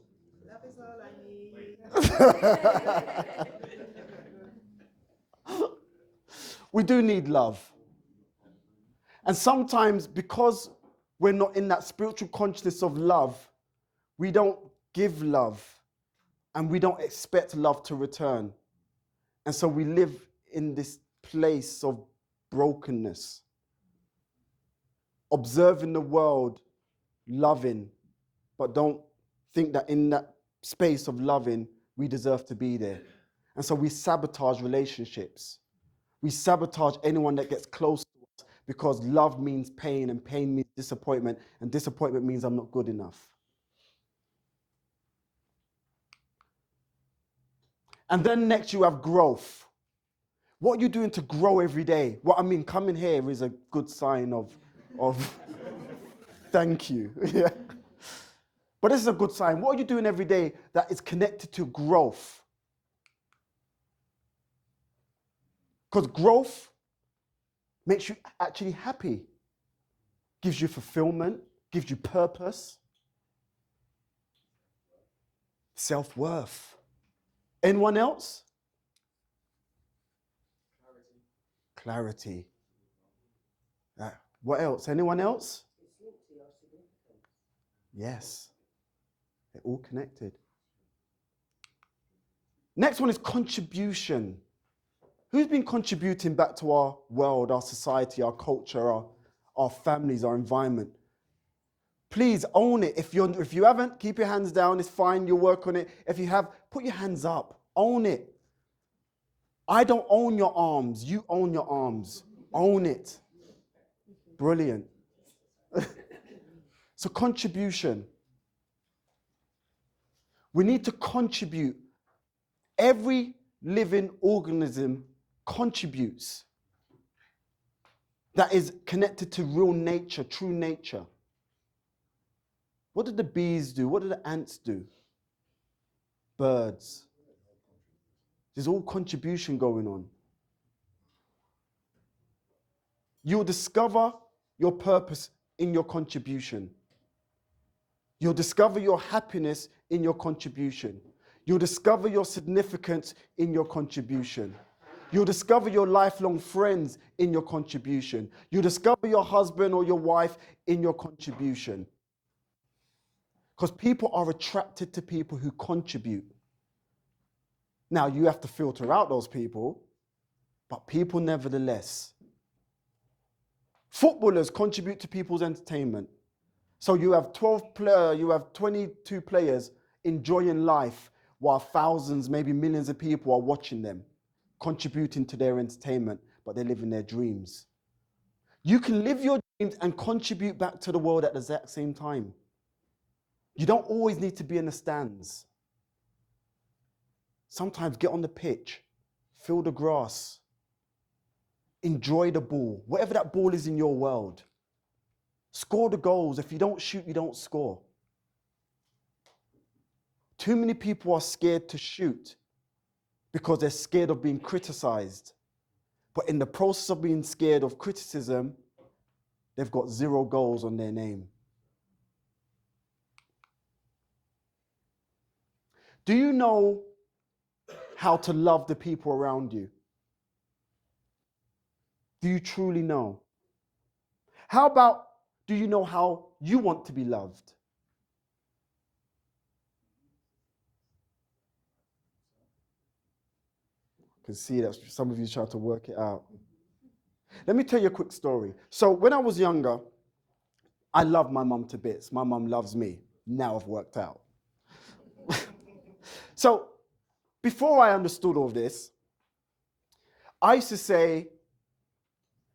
Love is all I need. We do need love. And sometimes because we're not in that spiritual consciousness of love, we don't give love and we don't expect love to return. And so we live in this place of brokenness, observing the world, loving, but don't think that in that space of loving, we deserve to be there. And so we sabotage relationships. We sabotage anyone that gets close to us because love means pain and pain means disappointment and disappointment means I'm not good enough. And then next you have growth. What are you doing to grow every day? What I mean, coming here is a good sign of thank you. Yeah. But this is a good sign. What are you doing every day that is connected to growth? Because growth makes you actually happy, gives you fulfillment, gives you purpose, self-worth. Anyone else? Clarity. What else? Anyone else? Yes. They're all connected. Next one is contribution. Who's been contributing back to our world, our society, our culture, our families, our environment? Please own it. If you haven't, keep your hands down. It's fine. You'll work on it. If you have, put your hands up. Own it. I don't own your arms. You own your arms. Own it. Brilliant. So contribution. We need to contribute. Every living organism contributes. That is connected to real nature, true nature. What did the bees do? What did the ants do? Birds. There's all contribution going on. You'll discover your purpose in your contribution. You'll discover your happiness in your contribution. You'll discover your significance in your contribution. You'll discover your lifelong friends in your contribution. You'll discover your husband or your wife in your contribution. Because people are attracted to people who contribute. Now, you have to filter out those people, but people nevertheless. Footballers contribute to people's entertainment. So you have 22 players enjoying life while thousands, maybe millions of people are watching them, contributing to their entertainment, but they're living their dreams. You can live your dreams and contribute back to the world at the exact same time. You don't always need to be in the stands. Sometimes get on the pitch, feel the grass, enjoy the ball, whatever that ball is in your world. Score the goals. If you don't shoot, you don't score. Too many people are scared to shoot because they're scared of being criticized. But in the process of being scared of criticism, they've got 0 goals on their name. Do you know how to love the people around you? Do you truly know? How about, do you know how you want to be loved? I can see that some of you try to work it out. Let me tell you a quick story. So when I was younger, I loved my mum to bits. My mum loves me. Now I've worked out. So before I understood all this, I used to say,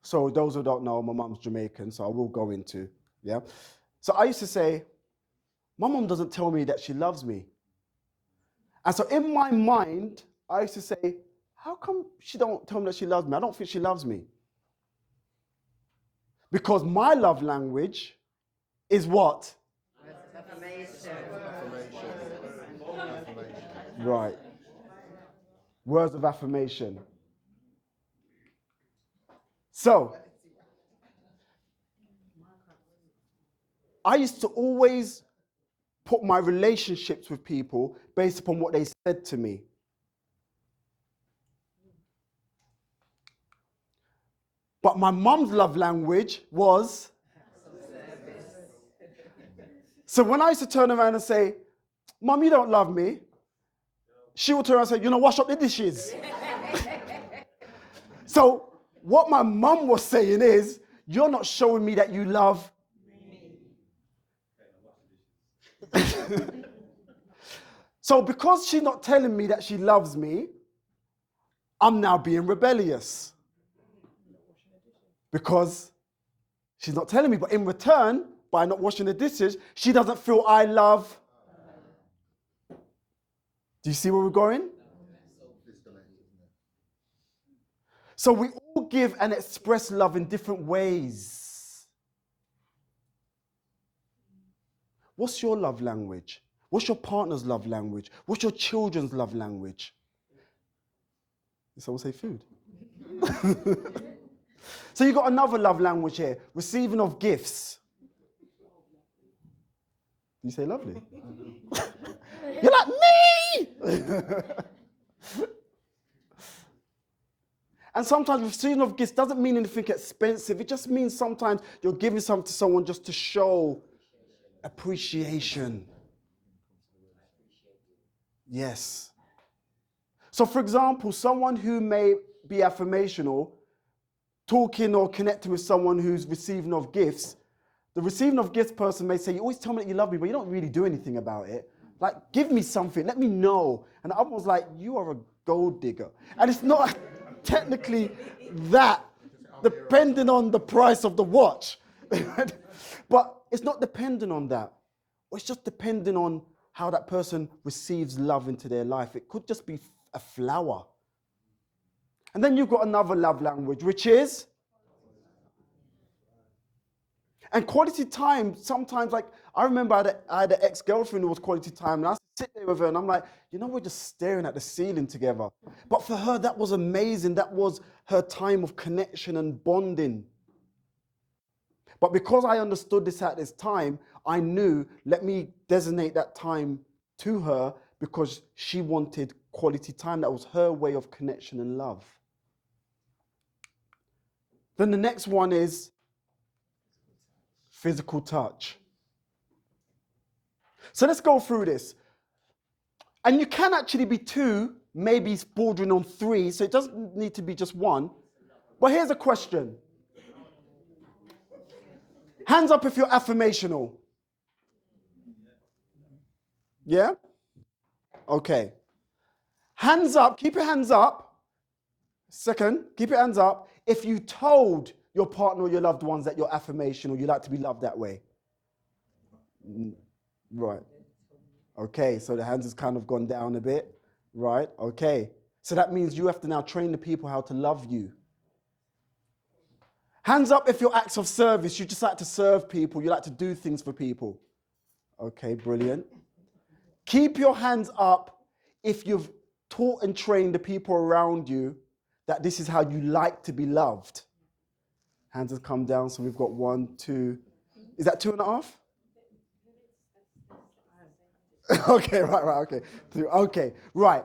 so those who don't know, my mum's Jamaican, so I will go into, yeah? So I used to say, my mum doesn't tell me that she loves me. And so in my mind, I used to say, how come she don't tell me that she loves me? I don't think she loves me. Because my love language is what? Right. Words of affirmation. So, I used to always put my relationships with people based upon what they said to me. But my mum's love language was... So when I used to turn around and say, Mum, you don't love me, she would turn around and say, you know, wash up the dishes. So what my mum was saying is, you're not showing me that you love me. So because she's not telling me that she loves me, I'm now being rebellious. Because she's not telling me, but in return, by not washing the dishes, she doesn't feel I love. Do you see where we're going? So we all give and express love in different ways. What's your love language? What's your partner's love language? What's your children's love language? Did someone say food? So you've got another love language here, receiving of gifts. You say lovely. You're like, me! And sometimes receiving of gifts doesn't mean anything expensive. It just means sometimes you're giving something to someone just to show appreciation. Yes. So for example, someone who may be affirmational, talking or connecting with someone who's receiving of gifts, the receiving of gifts person may say, you always tell me that you love me, but you don't really do anything about it. Like, give me something, let me know. And the other one's like, you are a gold digger. And it's not technically that, depending on the price of the watch. But it's not dependent on that. It's just depending on how that person receives love into their life. It could just be a flower. And then you've got another love language, which is... And quality time, sometimes, like, I remember I had an ex-girlfriend who was quality time, and I sit there with her, and I'm like, you know, we're just staring at the ceiling together. But for her, that was amazing. That was her time of connection and bonding. But because I understood this at this time, I knew, let me designate that time to her because she wanted quality time. That was her way of connection and love. Then the next one is physical touch. So let's go through this. And you can actually be two, maybe it's bordering on three, so it doesn't need to be just one. But here's a question. Hands up if you're affirmational. Yeah? Okay. Hands up, keep your hands up. Second, keep your hands up if you told your partner or your loved ones that you're affirmational, you like to be loved that way. Right. Okay, so the hands has kind of gone down a bit. Right, okay. So that means you have to now train the people how to love you. Hands up if you're acts of service. You just like to serve people. You like to do things for people. Okay, brilliant. Keep your hands up if you've taught and trained the people around you that this is how you like to be loved. Hands have come down, so we've got 1, 2. Is that 2.5? Okay, right, okay. Okay, right.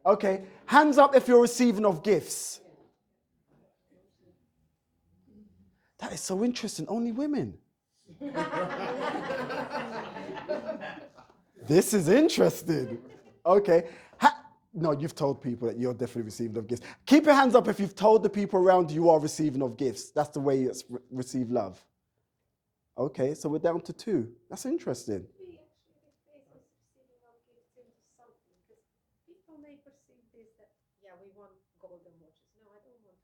Okay, hands up if you're receiving of gifts. That is so interesting. Only women. This is interesting. Okay. No, you've told people that you're definitely receiving of gifts. Keep your hands up if you've told the people around you are receiving of gifts. That's the way you receive love. Okay, so we're down to 2. That's interesting. We actually replace receiving of gifts into something, because people may perceive this that, yeah, we want golden watches. No, I don't want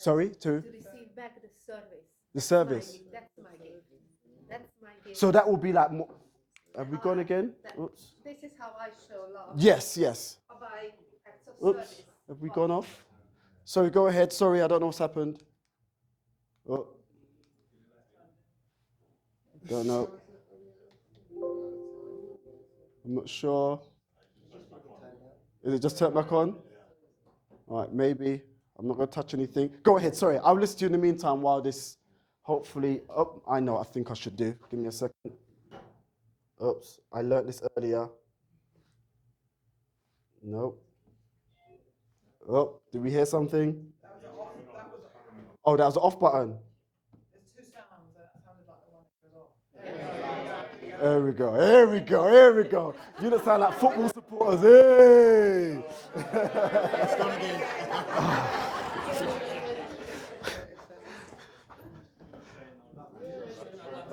Sorry, to To receive back the service. the service. That's my gift. That's my gift. So that will be like, have we gone again? Oops. This is how I show love. Yes, yes. By acts of Oops. service. Have we gone off? Sorry, go ahead. Sorry, I don't know what's happened. Oh. Don't know. I'm not sure. Is it just turned back on? All right, maybe. I'm not going to touch anything. Go ahead, sorry. I'll listen to you in the meantime while this, hopefully, oh, I know what I think I should do. Give me a second. Oops, I learned this earlier. Nope. Oh, did we hear something? Oh, that was the off button. There's two sounds. That sounded like the one that goes off. There we go, here we go, here we go. You don't sound like football supporters, hey!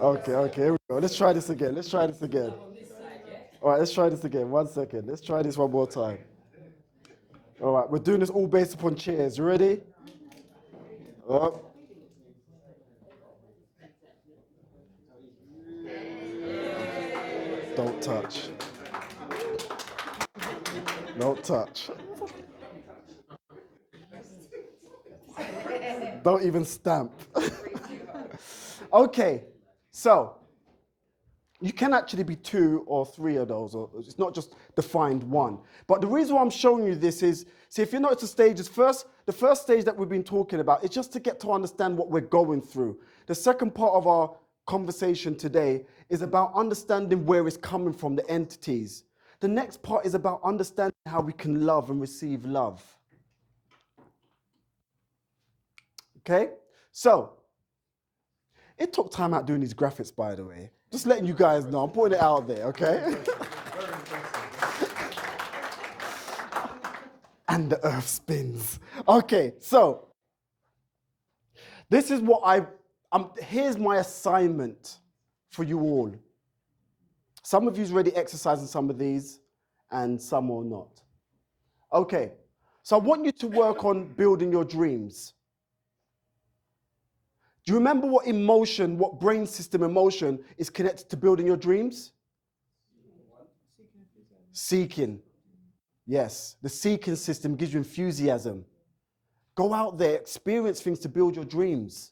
Okay, here we go. Let's try this again, All right, let's try this again, 1 second. Let's try this one more time. All right, we're doing this all based upon chairs. You ready? Oh. Don't touch. Don't touch. Don't even stamp. Okay, so you can actually be 2 or 3 of those, or it's not just defined one. But the reason why I'm showing you this is, see, if you notice the stages, the first stage that we've been talking about is just to get to understand what we're going through. The second part of our conversation today is about understanding where it's coming from, the entities. The next part is about understanding how we can love and receive love. Okay? So, it took time out doing these graphics, by the way. Just letting you guys know, I'm putting it out there, okay? And the earth spins. Okay, so, this is what here's my assignment for you all. Some of you's already exercising some of these, and some will not. Okay, so I want you to work on building your dreams. Do you remember what emotion, what brain system emotion is connected to building your dreams? Seeking. Yes, the seeking system gives you enthusiasm. Go out there, experience things to build your dreams.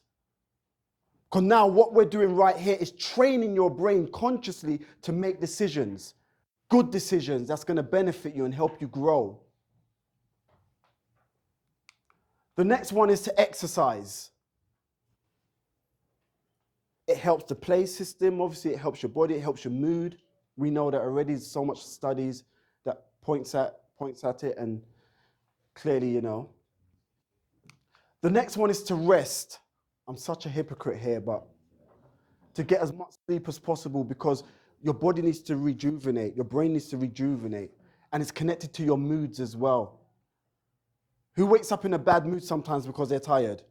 Because now what we're doing right here is training your brain consciously to make decisions. Good decisions that's going to benefit you and help you grow. The next one is to exercise. It helps the play system, obviously it helps your body, it helps your mood. We know that already, there's so much studies that points at it, and clearly, you know. The next one is to rest. I'm such a hypocrite here, but to get as much sleep as possible, because your body needs to rejuvenate, your brain needs to rejuvenate, and it's connected to your moods as well. Who wakes up in a bad mood sometimes because they're tired?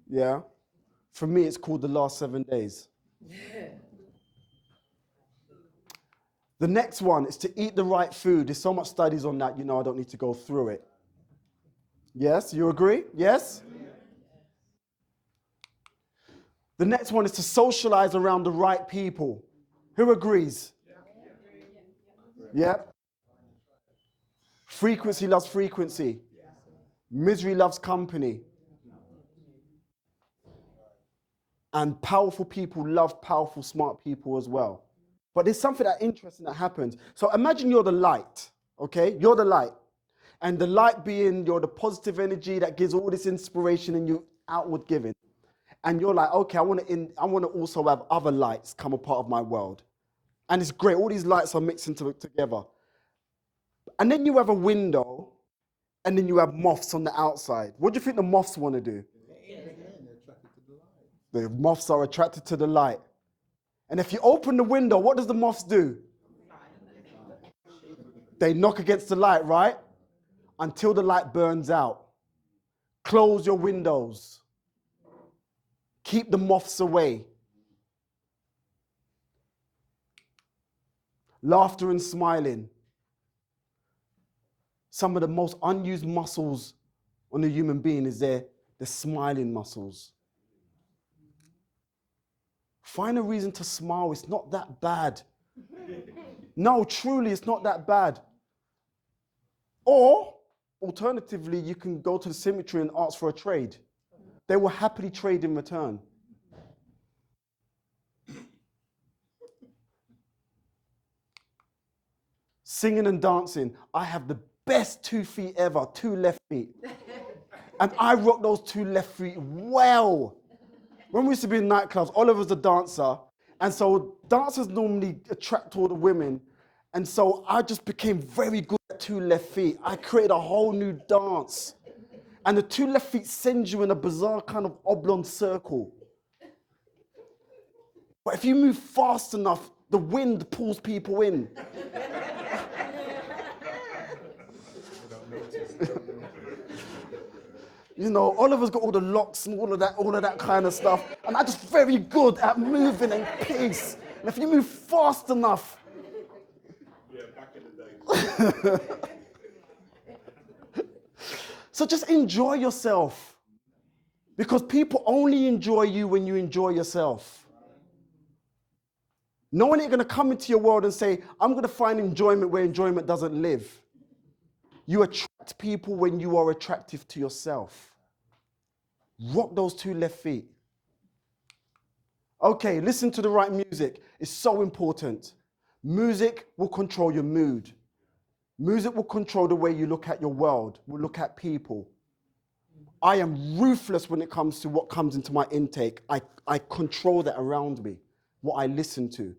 Yeah? For me, it's called the last 7 days. The next one is to eat the right food. There's so much studies on that, you know, I don't need to go through it. Yes, you agree? Yes? The next one is to socialize around the right people. Who agrees? Yeah? Frequency loves frequency. Misery loves company. And powerful people love powerful, smart people as well. But there's something that interesting that happens. So imagine you're the light, okay? You're the light. And the light being you're the positive energy that gives all this inspiration and you outward giving. And you're like, okay, I want to also have other lights come a part of my world. And it's great. All these lights are mixing together. And then you have a window, and then you have moths on the outside. What do you think the moths want to do? The moths are attracted to the light. And if you open the window, what does the moths do? They knock against the light, right? Until the light burns out. Close your windows. Keep the moths away. Laughter and smiling. Some of the most unused muscles on a human being is their smiling muscles. Find a reason to smile. It's not that bad. No, truly, it's not that bad. Or, alternatively, you can go to the cemetery and ask for a trade. They will happily trade in return. Singing and dancing. I have the best 2 feet ever, 2 left feet. And I rock those 2 left feet well. When we used to be in nightclubs, Oliver's a dancer. And so dancers normally attract all the women. And so I just became very good at 2 left feet. I created a whole new dance. And the 2 left feet send you in a bizarre kind of oblong circle. But if you move fast enough, the wind pulls people in. You know, Oliver's got all the locks and all of that kind of stuff. And I'm just very good at moving and pace. And if you move fast enough. Yeah, back in the day. So just enjoy yourself. Because people only enjoy you when you enjoy yourself. No one ain't going to come into your world and say, I'm going to find enjoyment where enjoyment doesn't live. You attract people when you are attractive to yourself. Rock those 2 left feet. Okay, listen to the right music. It's so important. Music will control your mood. Music will control the way you look at your world, will look at people. I am ruthless when it comes to what comes into my intake. I control that around me, what I listen to.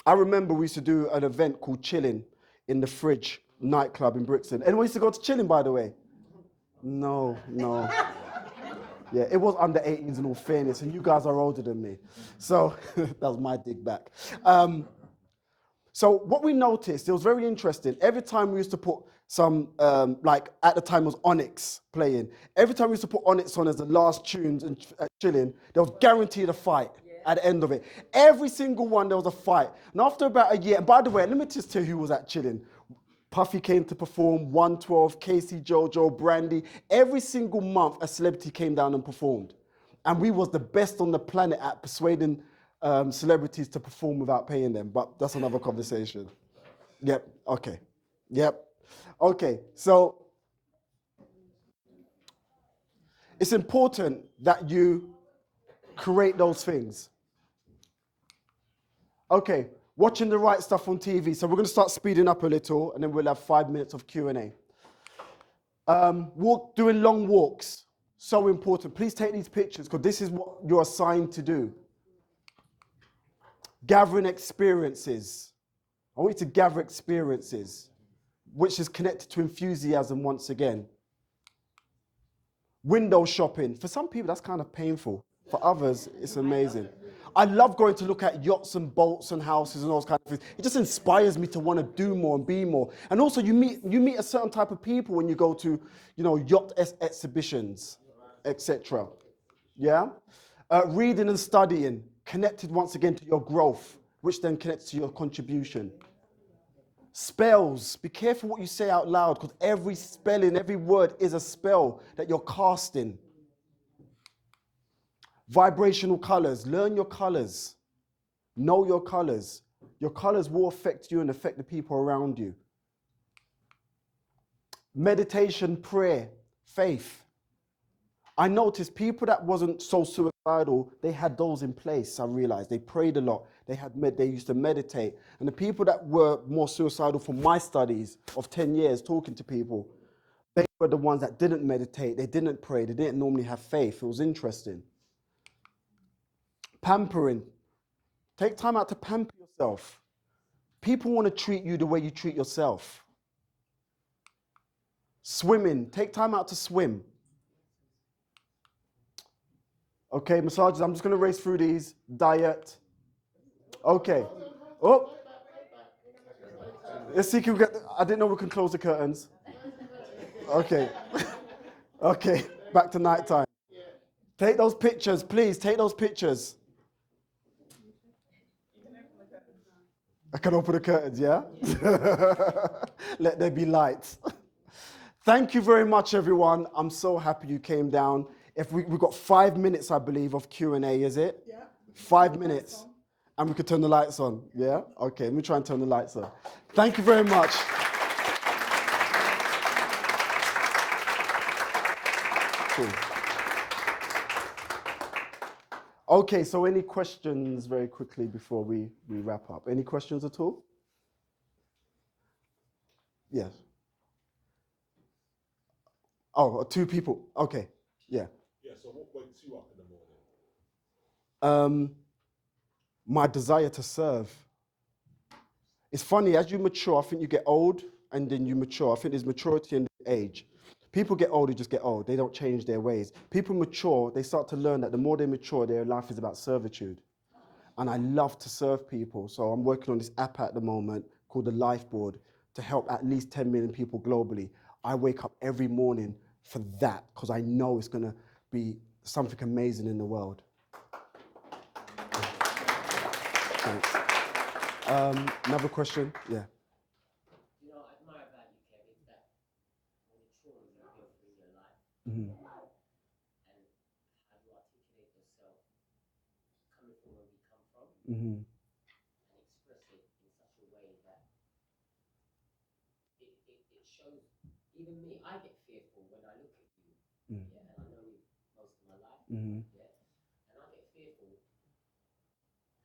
I remember we used to do an event called Chilling in the Fridge nightclub in Brixton. Anyone used to go to Chilling, by the way? No. Yeah, it was under 18s in all fairness, and you guys are older than me. So that was my dig back. So what we noticed, it was very interesting. Every time we used to put some, like at the time it was Onyx playing. Every time we used to put Onyx on as the last tunes and Chilling, there was guaranteed a fight at the end of it. Every single one, there was a fight. And after about a year, and by the way, let me just tell you who was at Chilling. Puffy came to perform, 112, Casey Jojo, Brandy. Every single month, a celebrity came down and performed. And we was the best on the planet at persuading celebrities to perform without paying them. But that's another conversation. Yep, okay. Yep. Okay, so it's important that you create those things. Okay, watching the right stuff on TV. So we're going to start speeding up a little, and then we'll have 5 minutes of Q&A. Doing long walks, so important. Please take these pictures, because this is what you're assigned to do. Gathering experiences. I want you to gather experiences, which is connected to enthusiasm once again. Window shopping. For some people, that's kind of painful. For others, it's amazing. I love going to look at yachts and boats and houses and all those kind of things. It just inspires me to want to do more and be more. And also, you meet a certain type of people when you go to, yacht exhibitions, etc. Yeah? Reading and studying, connected once again to your growth, which then connects to your contribution. Spells. Be careful what you say out loud, because every spelling, every word is a spell that you're casting. Vibrational colors. Learn your colors. Know your colors. Your colors will affect you and affect the people around you. Meditation, prayer, faith. I noticed people that wasn't so suicidal, they had those in place. I realized they prayed a lot. They used to meditate. And the people that were more suicidal from my studies of 10 years talking to people, they were the ones that didn't meditate. They didn't pray. They didn't normally have faith. It was interesting. Pampering. Take time out to pamper yourself. People want to treat you the way you treat yourself. Swimming. Take time out to swim. Okay, massages. I'm just going to race through these. Diet. Okay. Oh. Let's see if we get. I didn't know we can close the curtains. Okay. Okay. Back to nighttime. Take those pictures, please. Take those pictures. I can open the curtains, yeah? Let there be light. Thank you very much, everyone. I'm so happy you came down. If we've got 5 minutes, I believe, of Q&A, is it? Yeah. 5 minutes. And we could turn the lights on, yeah? Okay, let me try and turn the lights on. Thank you very much. Cool. Okay, so any questions very quickly before we wrap up? Any questions at all? Yes. Oh, 2 people. Okay, yeah. Yeah, so what wakes you up in the morning? My desire to serve. It's funny, as you mature, I think you get old and then you mature. I think there's maturity and age. People get old, they just get old. They don't change their ways. People mature, they start to learn that the more they mature, their life is about servitude. And I love to serve people. So I'm working on this app at the moment called the Life Board to help at least 10 million people globally. I wake up every morning for that because I know it's going to be something amazing in the world. Thanks. Another question? Yeah. You know, I admire about you, Kevin, that when the traumas are built in your life, Mm-hmm. and how you articulate yourself coming from where we come from, Mm-hmm. and express it in such a way that it shows, even me, I get fearful when I look at you, yeah, and I know you most of my life, Mm-hmm. yeah, and I get fearful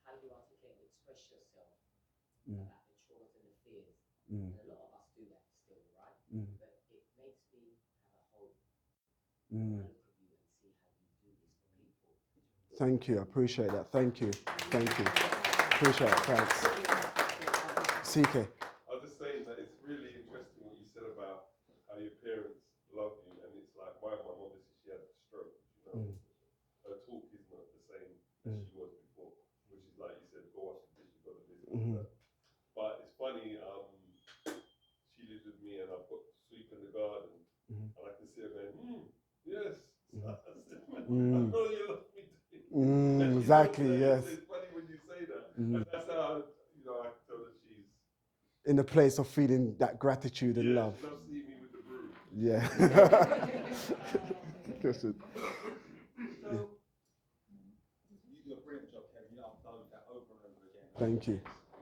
how you articulate and express yourself about the traumas and the fears. And a lot of us do that still, right? But it makes me have a hope when I look at you and see how you do this for people. Thank you. I appreciate that. Thank you. Thank you. Appreciate it. Thanks. CK. I was just saying that it's really interesting what you said about how your parents love you, and it's like my mum, obviously she had a stroke, you know, her talk is not the same as she was before, which is like you said, go wash the dishes, go to this, go to that. But it's funny, she lives with me and I've got sweep in the garden, and I can see her going, yes, I know you love me too. Exactly, yes. It's funny when you say that. And that's how, you know, I can tell that she's In a place of feeling that gratitude and love. She loves seeing me with the broom. Yeah. Listen. So, you do a brilliant job, Kevin. You upload that over and over again. Thank you.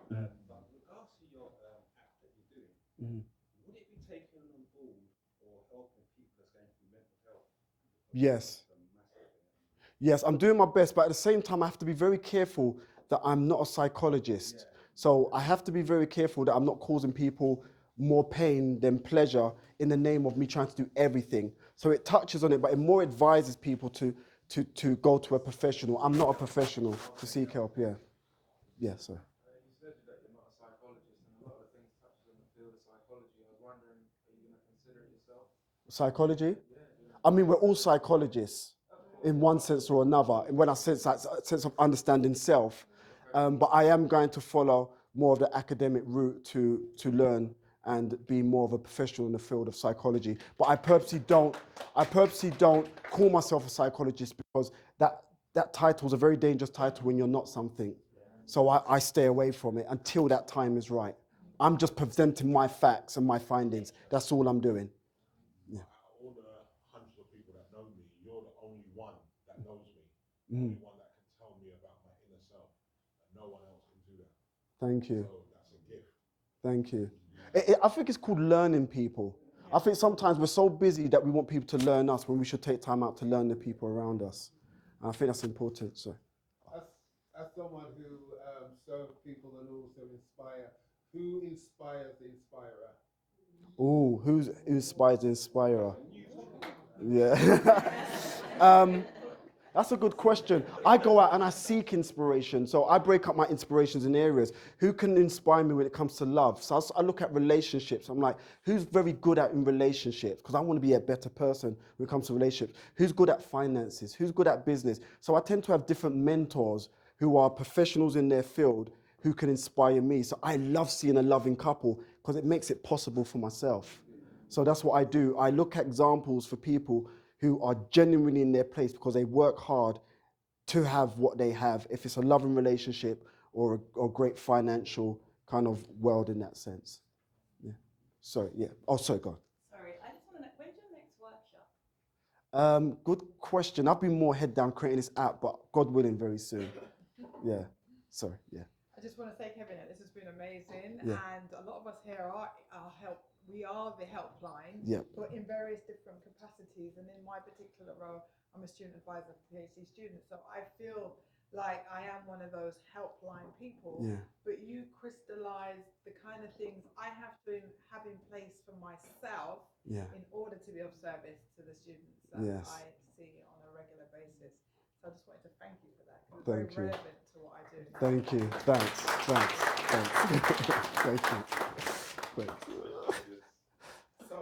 But with regards to your app that you're doing, would it be taken on board or helping people that's going through mental health? Yes. Yes, I'm doing my best, but at the same time, I have to be very careful that I'm not a psychologist. So I have to be very careful that I'm not causing people more pain than pleasure in the name of me trying to do everything. So it touches on it, but it more advises people to go to a professional. I'm not a professional to seek help, yeah. Yeah, sir. You said that you're not a psychologist, and a lot of things touches on the field of psychology. I was wondering, are you going to consider it yourself? Psychology? I mean, we're all psychologists in one sense or another. And when I sense that sense of understanding self, but I am going to follow more of the academic route to learn and be more of a professional in the field of psychology. But I purposely don't call myself a psychologist because that title is a very dangerous title when you're not something. So I stay away from it until that time is right. I'm just presenting my facts and my findings. That's all I'm doing. All the hundreds of people that know me, you're the only one that knows me. The only one that can tell me about my inner self. And no one else can do that. Thank you. So that's a gift. Thank you. I think it's called learning people. I think sometimes we're so busy that we want people to learn us when we should take time out to learn the people around us. And I think that's important. So. As someone who serves people and also inspire, who inspires the inspirer? Oh, who inspires the inspirer? Yeah. That's a good question. I go out and I seek inspiration. So I break up my inspirations in areas. Who can inspire me when it comes to love? So I look at relationships. I'm like, who's very good at in relationships? Because I want to be a better person when it comes to relationships. Who's good at finances? Who's good at business? So I tend to have different mentors who are professionals in their field who can inspire me. So I love seeing a loving couple because it makes it possible for myself. So that's what I do. I look at examples for people who are genuinely in their place because they work hard to have what they have, if it's a loving relationship or a great financial kind of world in that sense. Yeah. Sorry, yeah. Oh, sorry, go on. Sorry, I just want to know, Good question. I've been more head down creating this app, but God willing, very soon. Yeah. Sorry. Yeah. I just want to say, Kevin, this has been amazing, Yeah. and a lot of us here are help. We are the helpline, Yeah. but in various different capacities. And in my particular role, I'm a student advisor for PhD students, so I feel like I am one of those helpline people. Yeah. But you crystallize the kind of things I have to have in place for myself Yeah. in order to be of service to the students that Yes. I see on a regular basis. So I just wanted to thank you for that. It's Thank very you. relevant to what I do. Thank you. Thanks. Thanks. Thanks. Thank you. Thanks. So,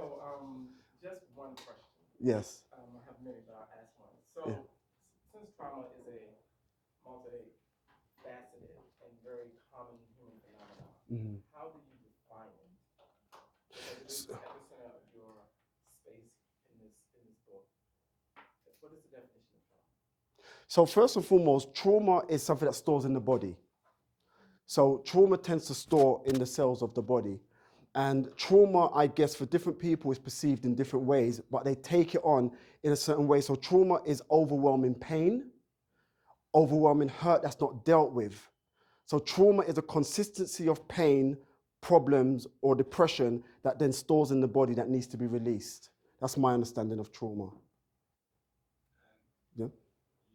just one question. Yes. I have many, but I'll ask one. So, Yeah. since trauma is a multifaceted and very common human phenomenon, Mhm. how do you define it? Because it is the epicenter of your space in this book. What is the definition of trauma? So first and foremost, trauma is something that stores in the body. So trauma tends to store in the cells of the body. And trauma, I guess, for different people is perceived in different ways, but they take it on in a certain way. So trauma is overwhelming pain, overwhelming hurt that's not dealt with. So trauma is a consistency of pain, problems, or depression that then stores in the body that needs to be released. That's my understanding of trauma. Yeah. You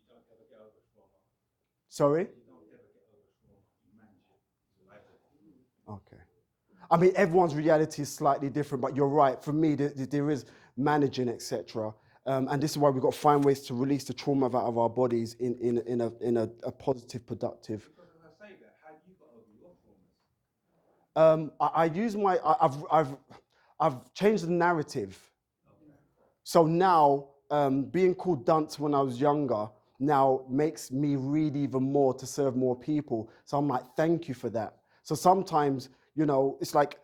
don't ever get over trauma. Sorry? You don't ever get over trauma. You manage it. You live it. Okay. I mean, everyone's reality is slightly different, but you're right. For me, there is managing, etc. And this is why we've got to find ways to release the trauma out of our bodies in a positive, productive. Because as I say that, how you got over your traumas? I use my. I've changed the narrative. Okay. So now, being called dunce when I was younger now makes me read even more to serve more people. So I'm like, thank you for that. So sometimes, you know, it's like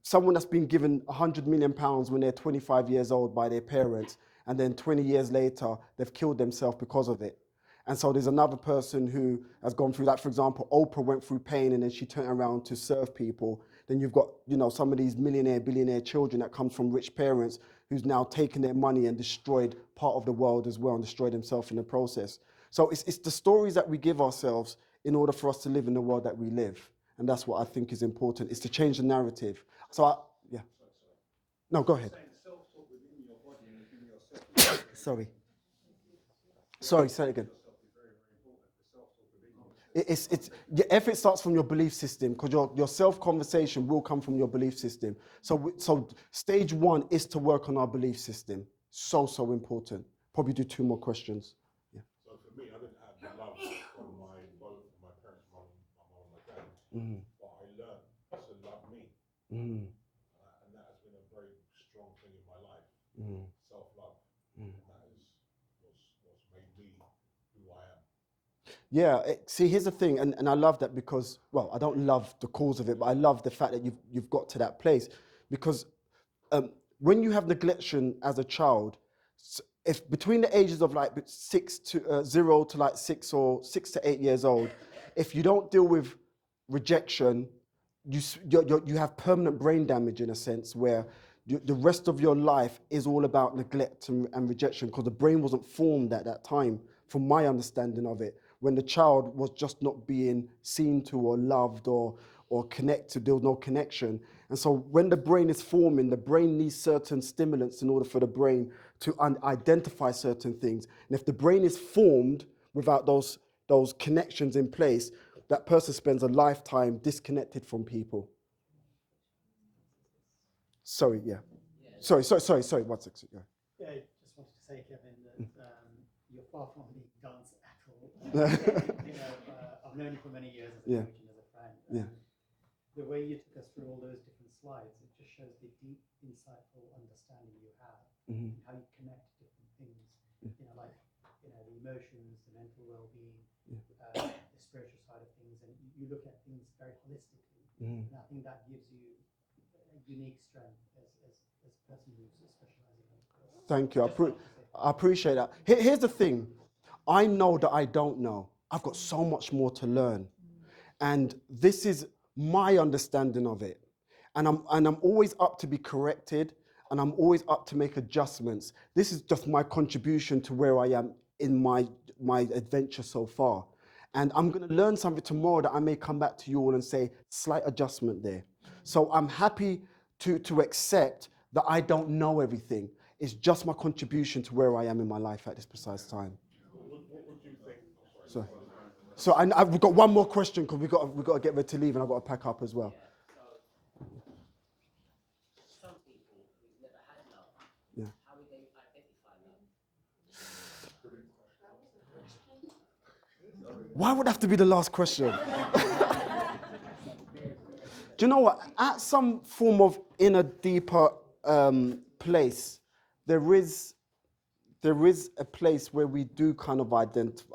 someone that's been given £100 million when they're 25 years old by their parents, and then 20 years later, they've killed themselves because of it. And so there's another person who has gone through that. For example, Oprah went through pain and then she turned around to serve people. Then you've got, you know, some of these millionaire, billionaire children that come from rich parents who's now taken their money and destroyed part of the world as well and destroyed themselves in the process. So it's the stories that we give ourselves in order for us to live in the world that we live. And that's what I think is important, is to change the narrative. So, yeah. No, go ahead. Saying self-talk within your body and within yourself. Sorry. Sorry, say it again. If it starts from your belief system, because your self-conversation will come from your belief system. So stage one is to work on our belief system. So important. Probably do 2 more questions. Yeah. So for me, I didn't have the love from both my parents, my mum and my dad, but I learned to love me. And that has been a very strong thing in my life, self-love. And that is what's made me who I am. Yeah, see, here's the thing, and I love that because, well, I don't love the cause of it, but I love the fact that you've got to that place. Because when you have neglection as a child, if between the ages of like 0 to like 6 or 6 to 8 years old, if you don't deal with rejection, you have permanent brain damage in a sense where the rest of your life is all about neglect and rejection because the brain wasn't formed at that time, from my understanding of it, when the child was just not being seen to or loved or connected, there was no connection. And so when the brain is forming, the brain needs certain stimulants in order for the brain to identify certain things. And if the brain is formed without those connections in place, that person spends a lifetime disconnected from people. Sorry, yeah. Sorry, 1 second. Yeah. Yeah, I just wanted to say, Kevin, that you're far from being dunce at all. I've known you for many years as a coach and as a friend. Yeah. The way you took us through all those different slides, it just shows the deep, insightful understanding you have, and how you connect different things, like the emotions, the mental well-being, the spiritual side of things, and you look at things very holistically. And I think that gives you a unique strength as a person who's specializing in it. Thank you. I appreciate that. Here's the thing. I know that I don't know. I've got so much more to learn. And this is my understanding of it. And I'm always up to be corrected. and I'm always up to make adjustments. This is just my contribution to where I am in my adventure so far. And I'm going to learn something tomorrow that I may come back to you all and say, slight adjustment there. So I'm happy to accept that I don't know everything. It's just my contribution to where I am in my life at this precise time. What would you think? So I've got one more question because we've got to get ready to leave and I've got to pack up as well. Some people who've never had love, Yeah. how would they identify love? Why would that have to be the last question? Do you know what? At some form of inner, deeper place, there is a place where we do kind of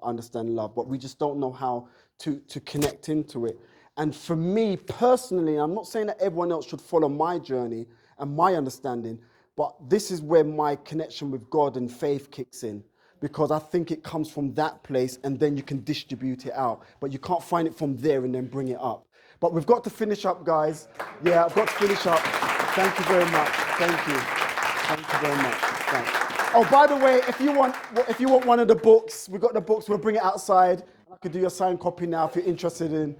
understand love, but we just don't know how to connect into it. And for me personally, I'm not saying that everyone else should follow my journey and my understanding, but this is where my connection with God and faith kicks in, because I think it comes from that place and then you can distribute it out, but you can't find it from there and then bring it up. But we've got to finish up, guys. Yeah, I've got to finish up. Thank you very much. Thank you. Thank you very much. Thanks. Oh, by the way, if you want one of the books, we've got the books. We'll bring it outside. I could do your signed copy now if you're interested in